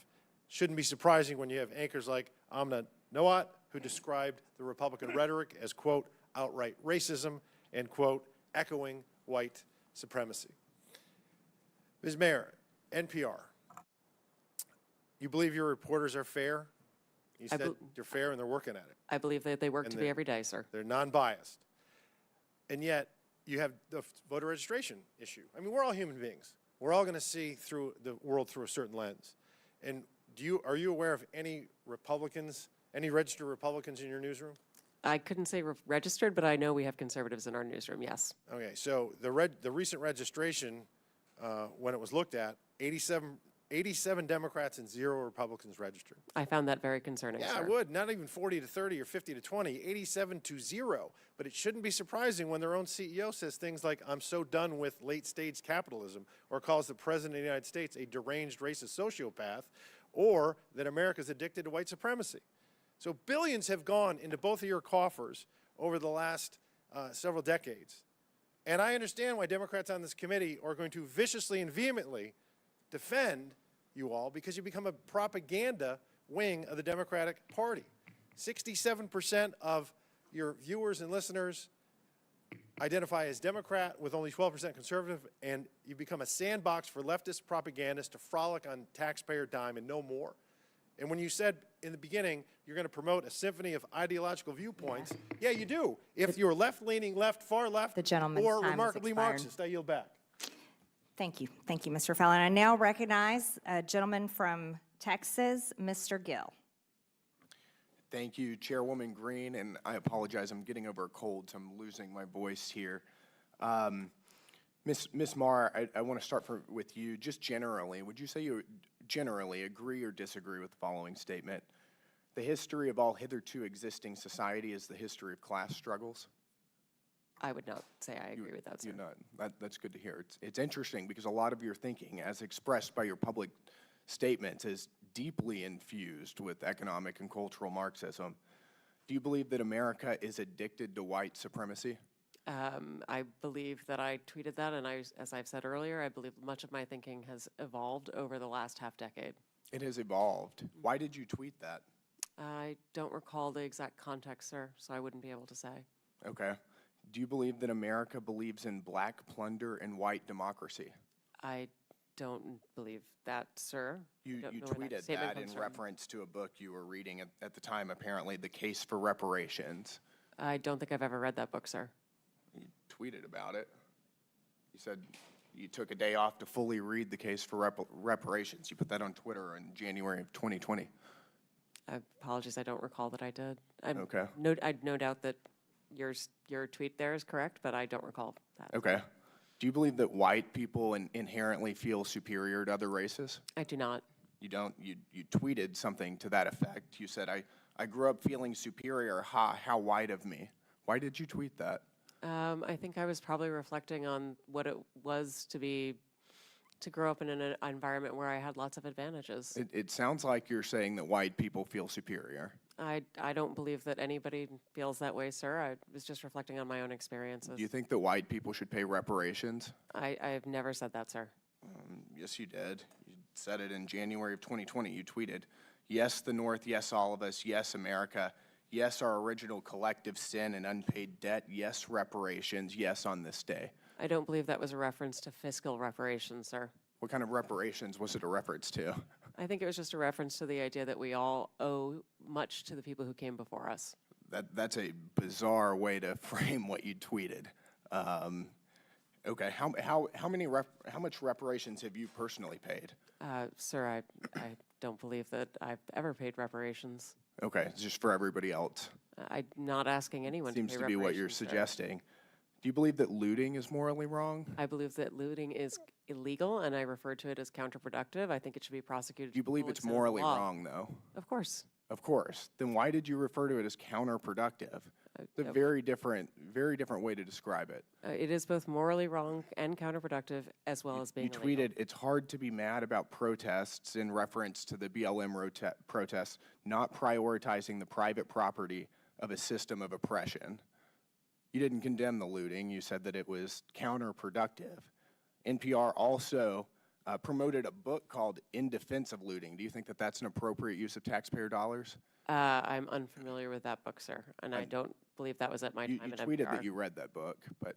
Shouldn't be surprising when you have anchors like Amna Nawat, who described the Republican rhetoric as, quote, outright racism and, quote, echoing white supremacy. Ms. Mayor, NPR, you believe your reporters are fair? You said they're fair and they're working at it. I believe that they work to be every day, sir. They're non-biased. And yet, you have the voter registration issue. I mean, we're all human beings. We're all going to see through the world through a certain lens. And are you aware of any Republicans, any registered Republicans in your newsroom? I couldn't say registered, but I know we have conservatives in our newsroom, yes. Okay, so the recent registration, when it was looked at, 87 Democrats and 0 Republicans registered. I found that very concerning, Yeah, sir. I would. Not even 40 to 30 or 50 to 20, 87 to 0. But it shouldn't be surprising when their own CEO says things like, I'm so done with late-stage capitalism, or calls the President of the United States a deranged racist sociopath, or that America's addicted to white supremacy. So billions have gone into both of your coffers over the last several decades. And I understand why Democrats on this committee are going to viciously and vehemently defend you all, because you become a propaganda wing of the Democratic Party. 67% of your viewers and listeners identify as Democrat, with only 12% conservative, and you become a sandbox for leftist propagandists to frolic on taxpayer dime and no more. And when you said in the beginning you're going to promote a symphony of ideological viewpoints, yeah, you do. If you're left-leaning, far left, The gentleman's or time has remarkably expired. Marxist, I yield back. Thank you. Thank you, Mr. Fallon. I now recognize a gentleman from Texas, Mr. Gill. Thank you, Chairwoman Green, and I apologize, I'm getting over a cold, so I'm losing my voice here. Ms. Marr, I want to start with you. Just generally, would you say you generally agree or disagree with the following statement? The history of all hitherto existing society is the history of class struggles? I would not say I agree with that, sir. That's good to hear. It's interesting because a lot of your thinking, as expressed by your public statements, is deeply infused with economic and cultural Marxism. Do you believe that America is addicted to white supremacy? I believe that I tweeted that, and as I've said earlier, I believe much of my thinking has evolved over the last half-decade. It has evolved. Why did you tweet that? I don't recall the exact context, sir, so I wouldn't be able to say. Okay. Do you believe that America believes in black plunder and white democracy? I don't believe that, sir. You Don't know where tweeted statement that comes in from. reference to a book you were reading at the time, apparently, The Case for Reparations. I don't think I've ever read that book, sir. You tweeted about it. You said you took a day off to fully read The Case for Reparations. You put that on Twitter in January of 2020. Apologies, I don't recall that I did. Okay. I no doubt that your tweet there is correct, but I don't recall that. Okay. Do you believe that white people inherently feel superior to other races? I do not. You don't? You tweeted something to that effect. You said, I grew up feeling superior. How white of me. Why did you tweet that? I think I was probably reflecting on what it was to grow up in an environment where I had lots of advantages. It sounds like you're saying that white people feel superior. I don't believe that anybody feels that way, sir. I was just reflecting on my own experiences. Do you think that white people should pay reparations? I've never said that, sir. Yes, you did. You said it in January of 2020. You tweeted, yes, the North, yes, all of us, yes, America, yes, our original collective sin and unpaid debt, yes, reparations, yes, on this day. I don't believe that was a reference to fiscal reparations, sir. What kind of reparations was it a reference to? I think it was just a reference to the idea that we all owe much to the people who came before us. That's a bizarre way to frame what you tweeted. Okay, how much reparations have you personally paid? Sir, I don't believe that I've ever paid reparations. Okay, it's just for everybody else. I'm not asking anyone to pay Seems to be what you're reparations, sir. suggesting. Do you believe that looting is morally wrong? I believe that looting is illegal, and I refer to it as counterproductive. I think it should be prosecuted. Do you believe it's morally wrong, though? Of course. Of course. Then why did you refer to it as counterproductive? It's a very different way to describe it. It is both morally wrong and counterproductive, as well as being illegal. You tweeted, it's hard to be mad about protests in reference to the BLM protests, not prioritizing the private property of a system of oppression. You didn't condemn the looting. You said that it was counterproductive. NPR also promoted a book called In Defense of Looting. Do you think that that's an appropriate use of taxpayer dollars? I'm unfamiliar with that book, sir, and I don't believe that was at my time You at tweeted NPR. that you read that book, but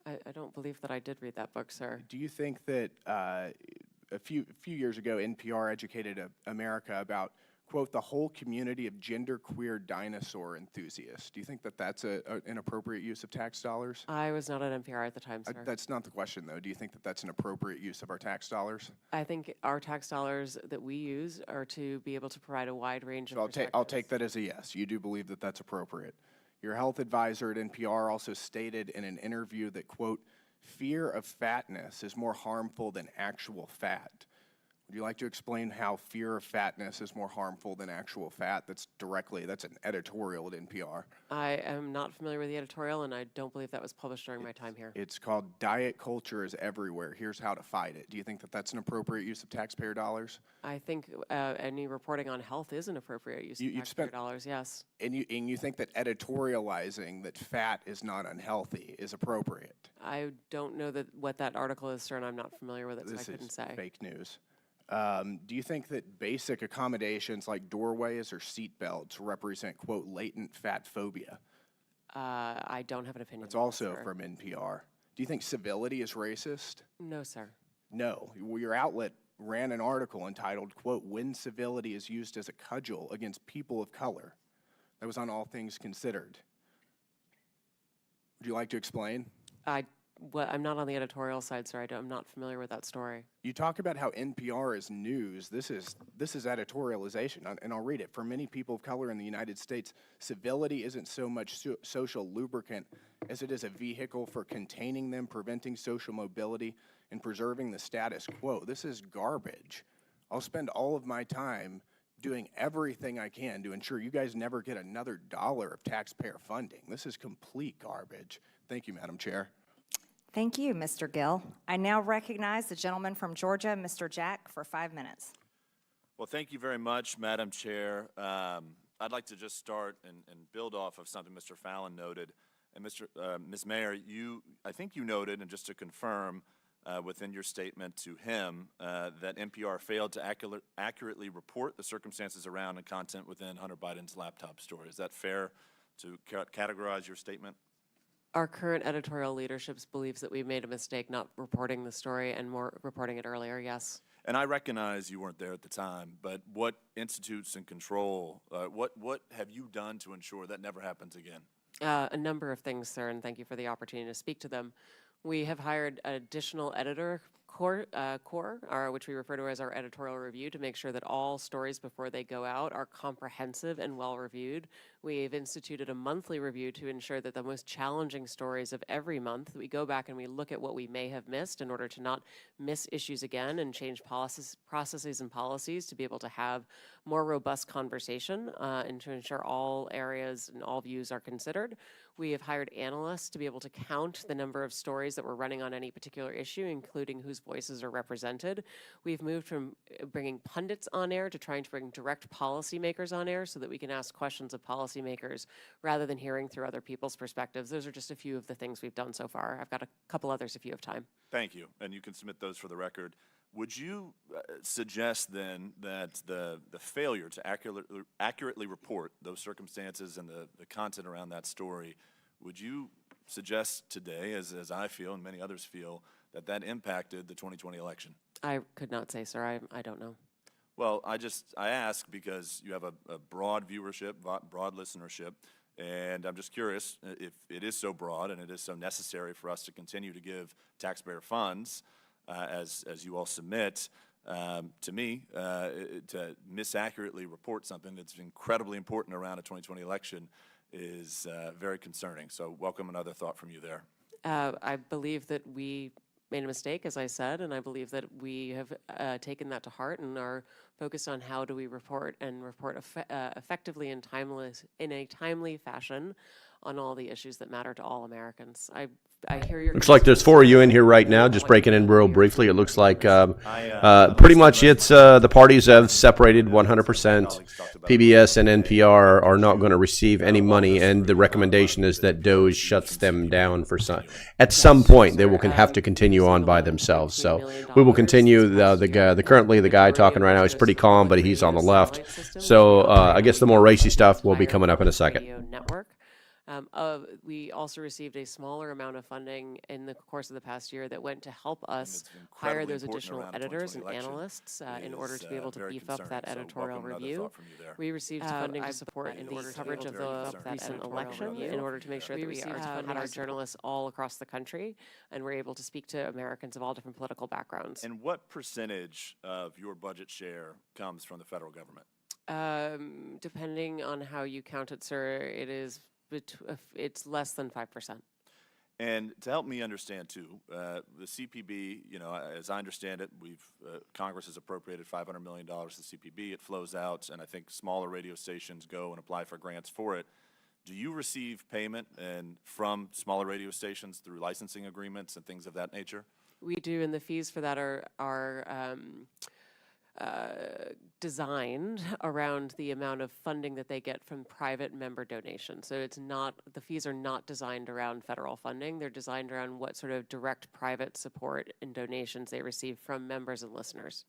I don't believe that I did read that book, sir. do you think that a few years ago, NPR educated America about, quote, the whole community of genderqueer dinosaur enthusiasts? Do you think that that's an appropriate use of tax dollars? I was not at NPR at the time, sir. That's not the question, though. Do you think that that's an appropriate use of our tax dollars? I think our tax dollars that we use are to be able to provide a wide range of I'll take that as a yes. You do believe that that's appropriate. Your health advisor at NPR also stated in an interview that, quote, fear of fatness is more harmful than actual fat. Would you like to explain how fear of fatness is more harmful than actual fat? That's an editorial at NPR. I am not familiar with the editorial, and I don't believe that was published during my time here. It's called Diet Culture is Everywhere. Here's how to fight it. Do you think that that's an appropriate use of taxpayer dollars? I think any reporting on health is an appropriate use of taxpayer dollars, yes. And you think that editorializing that fat is not unhealthy is appropriate? I don't know what that article is, sir, and I'm not familiar with it, so I couldn't say. This is fake news. Do you think that basic accommodations like doorways or seat belts represent, quote, latent fat phobia? I don't have an opinion. It's also from NPR. Do you think civility is racist? No, sir. No. Well, your outlet ran an article entitled, quote, when civility is used as a cudgel against people of color. That was on All Things Considered. Would you like to explain? I'm not on the editorial side, sir. I'm not familiar with that story. You talk about how NPR is news. This is editorialization, and I'll read it. For many people of color in the United States, civility isn't so much social lubricant as it is a vehicle for containing them, preventing social mobility, and preserving the status quo. This is garbage. I'll spend all of my time doing everything I can to ensure you guys never get another dollar of taxpayer funding. This is complete garbage. Thank you, Madam Chair. Thank you, Mr. Gill. I now recognize the gentleman from Georgia, Mr. Jack, for 5 minutes. Well, thank you very much, Madam Chair. I'd like to just start and build off of something Mr. Fallon noted. And Ms. Mayor, I think you noted, and just to confirm within your statement to him, that NPR failed to accurately report the circumstances around and content within Hunter Biden's laptop story. Is that fair to categorize your statement? Our current editorial leadership believes that we made a mistake not reporting the story and more reporting it earlier, yes. And I recognize you weren't there at the time, but what institutes and control, what have you done to ensure that never happens again? A number of things, sir, and thank you for the opportunity to speak to them. We have hired an additional editor core, which we refer to as our editorial review, to make sure that all stories before they go out are comprehensive and well-reviewed. We've instituted a monthly review to ensure that the most challenging stories of every month, we go back and we look at what we may have missed in order to not miss issues again and change processes and policies to be able to have more robust conversation and to ensure all areas and all views are considered. We have hired analysts to be able to count the number of stories that we're running on any particular issue, including whose voices are represented. We've moved from bringing pundits on air to trying to bring direct policymakers on air so that we can ask questions of policymakers rather than hearing through other people's perspectives. Those are just a few of the things we've done so far. I've got a couple others if you have time. Thank you, and you can submit those for the record. Would you suggest then that the failure to accurately report those circumstances and the content around that story, would you suggest today, as I feel and many others feel, that impacted the 2020 election? I could not say, sir. I don't know. Well, I ask because you have a broad viewership, broad listenership, and I'm just curious if it is so broad and it is so necessary for us to continue to give taxpayer funds, as you all submit, to me, to misaccurately report something that's incredibly important around a 2020 election is very concerning. So welcome another thought from you there. I believe that we made a mistake, as I said, and I believe that we have taken that to heart and are focused on how do we report effectively and in a timely fashion on all the issues that matter to all Americans. I hear your looks like there's 4 of you in here right now. Just breaking in real briefly. It looks like pretty much it's the parties have separated 100%. PBS and NPR are not going to receive any money, and the recommendation is that DOGE shuts them down for some. At some point, they will have to continue on by themselves. So we will continue. Currently the guy talking right now is pretty calm, but he's on the left. So I guess the more racy stuff will be coming up in a second. Radio network. We also received a smaller amount of funding in the course of the past year that went to help us hire those additional editors and analysts in order to be able to beef up that editorial review. We received funding to support in the coverage of the recent election in order to make sure that we had our journalists all across the country and we're able to speak to Americans of all different political backgrounds. And what percentage of your budget share comes from the federal government? Depending on how you count it, sir, it's less than 5%. And to help me understand too, the CPB, you know, as I understand it, Congress has appropriated $500 million to CPB. It flows out, and I think smaller radio stations go and apply for grants for it. Do you receive payment from smaller radio stations through licensing agreements and things of that nature? We do, and the fees for that are designed around the amount of funding that they get from private member donations. So the fees are not designed around federal funding. They're designed around what sort of direct private support and donations they receive from members and listeners.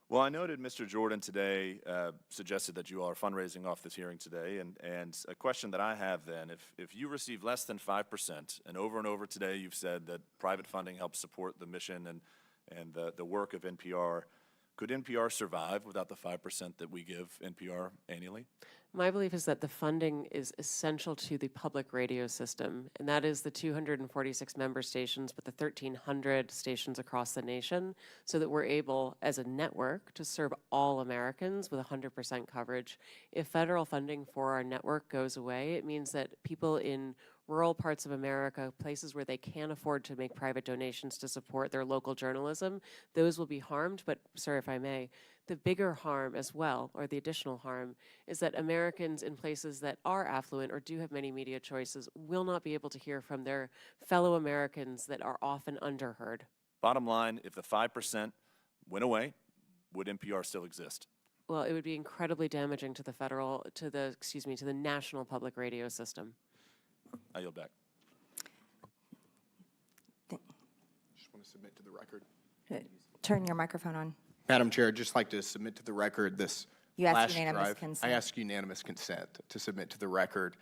Well, I noted Mr. Jordan today suggested that you all are fundraising off this hearing today, and a question that I have then, if you receive less than 5%, and over today you've said that private funding helps support the mission and the work of NPR, could NPR survive without the 5% that we give NPR annually? My belief is that the funding is essential to the public radio system, and that is the 246 member stations, but the 1,300 stations across the nation, so that we're able, as a network, to serve all Americans with 100% coverage. If federal funding for our network goes away, it means that people in rural parts of America, places where they can't afford to make private donations to support their local journalism, those will be harmed. But, sir, if I may, the bigger harm as well, or the additional harm, is that Americans in places that are affluent or do have many media choices will not be able to hear from their fellow Americans that are often underheard. Bottom line, if the 5% went away, would NPR still exist? Well, it would be incredibly damaging to the national public radio system. I yield back. Just want to submit to the record. Turn your microphone on. Madam Chair, I'd just like to submit to the record this You asked flash unanimous drive. consent. I ask unanimous consent to submit to the record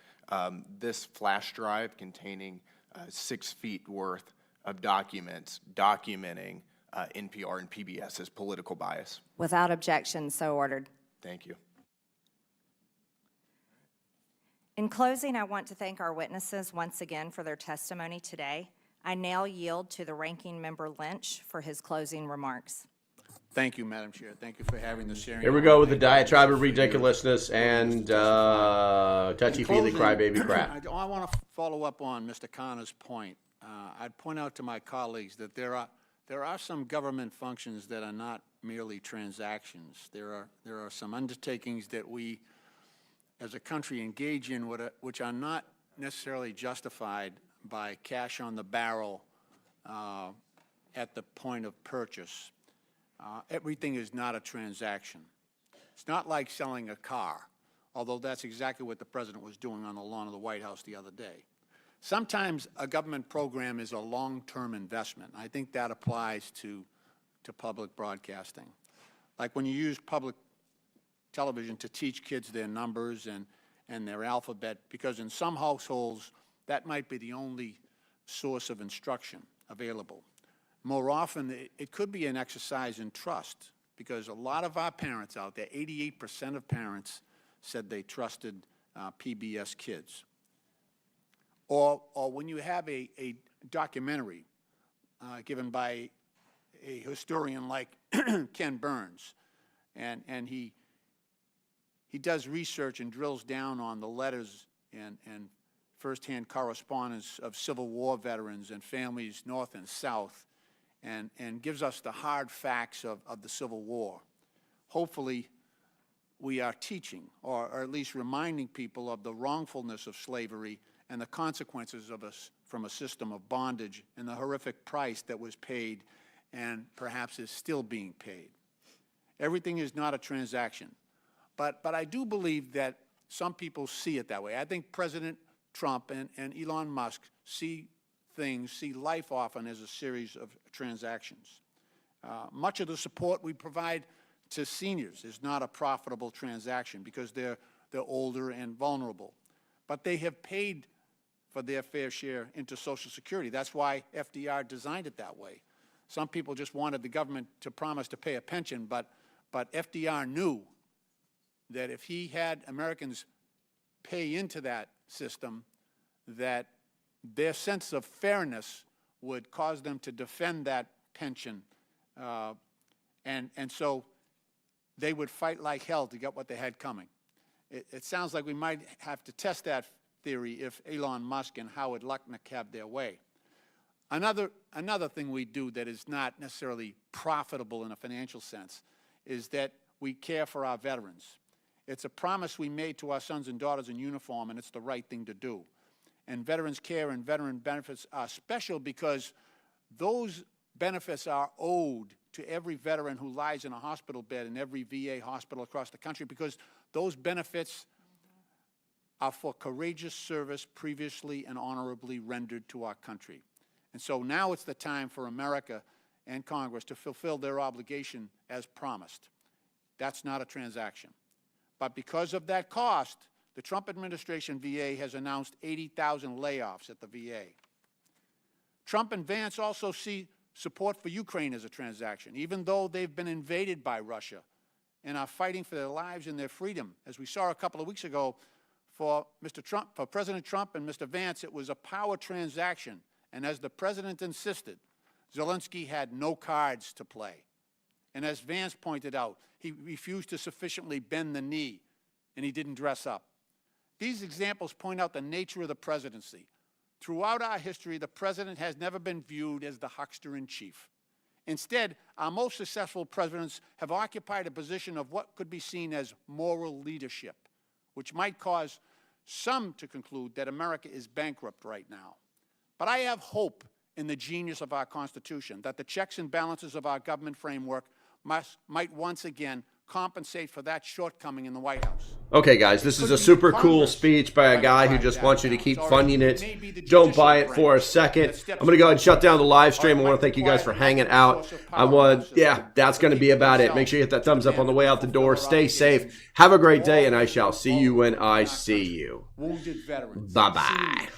this flash drive containing 6 feet worth of documents documenting NPR and PBS's political bias. Without objection, so ordered. Thank you. In closing, I want to thank our witnesses once again for their testimony today. I now yield to the Ranking Member Lynch for his closing remarks. Thank you, Madam Chair. Thank you for having this hearing. Here we go with the diatribe of ridiculousness and touchy-feely crybaby crap. I want to follow up on Mr. Connor's point. I'd point out to my colleagues that there are some government functions that are not merely transactions. There are some undertakings that we, as a country, engage in which are not necessarily justified by cash on the barrel at the point of purchase. Everything is not a transaction. It's not like selling a car, although that's exactly what the President was doing on the lawn of the White House the other day. Sometimes a government program is a long-term investment. I think that applies to public broadcasting. Like when you use public television to teach kids their numbers and their alphabet, because in some households that might be the only source of instruction available. More often, it could be an exercise in trust, because a lot of our parents out there, 88% of parents said they trusted PBS Kids. Or when you have a documentary given by a historian like Ken Burns, and he does research and drills down on the letters and firsthand correspondence of Civil War veterans and families north and south, and gives us the hard facts of the Civil War. Hopefully, we are teaching, or at least reminding people of the wrongfulness of slavery and the consequences of us from a system of bondage and the horrific price that was paid and perhaps is still being paid. Everything is not a transaction. But I do believe that some people see it that way. I think President Trump and Elon Musk see life often as a series of transactions. Much of the support we provide to seniors is not a profitable transaction because they're older and vulnerable. But they have paid for their fair share into Social Security. That's why FDR designed it that way. Some people just wanted the government to promise to pay a pension, but FDR knew that if he had Americans pay into that system, that their sense of fairness would cause them to defend that pension. And so they would fight like hell to get what they had coming. It sounds like we might have to test that theory if Elon Musk and Howard Lutnick have their way. Another thing we do that is not necessarily profitable in a financial sense is that we care for our veterans. It's a promise we made to our sons and daughters in uniform, and it's the right thing to do. And veterans care and veteran benefits are special because those benefits are owed to every veteran who lies in a hospital bed in every VA hospital across the country, because those benefits are for courageous service previously and honorably rendered to our country. And so now it's the time for America and Congress to fulfill their obligation as promised. That's not a transaction. But because of that cost, the Trump administration VA has announced 80,000 layoffs at the VA. Trump and Vance also see support for Ukraine as a transaction, even though they've been invaded by Russia and are fighting for their lives and their freedom. As we saw a couple of weeks ago, for President Trump and Mr. Vance, it was a power transaction. And as the president insisted, Zelensky had no cards to play. And as Vance pointed out, he refused to sufficiently bend the knee, and he didn't dress up. These examples point out the nature of the presidency. Throughout our history, the president has never been viewed as the huckster-in-chief. Instead, our most successful presidents have occupied a position of what could be seen as moral leadership, which might cause some to conclude that America is bankrupt right now. But I have hope in the genius of our Constitution, that the checks and balances of our government framework might once again compensate for that shortcoming in the White House. Okay, guys, this is a super cool speech by a guy who just wants you to keep funding it. Don't buy it for a second. I'm going to go ahead and shut down the live stream. I want to thank you guys for hanging out. That's going to be about it. Make sure you hit that thumbs up on the way out the door. Stay safe. Have a great day, and I shall see you when I see you. Bye-bye.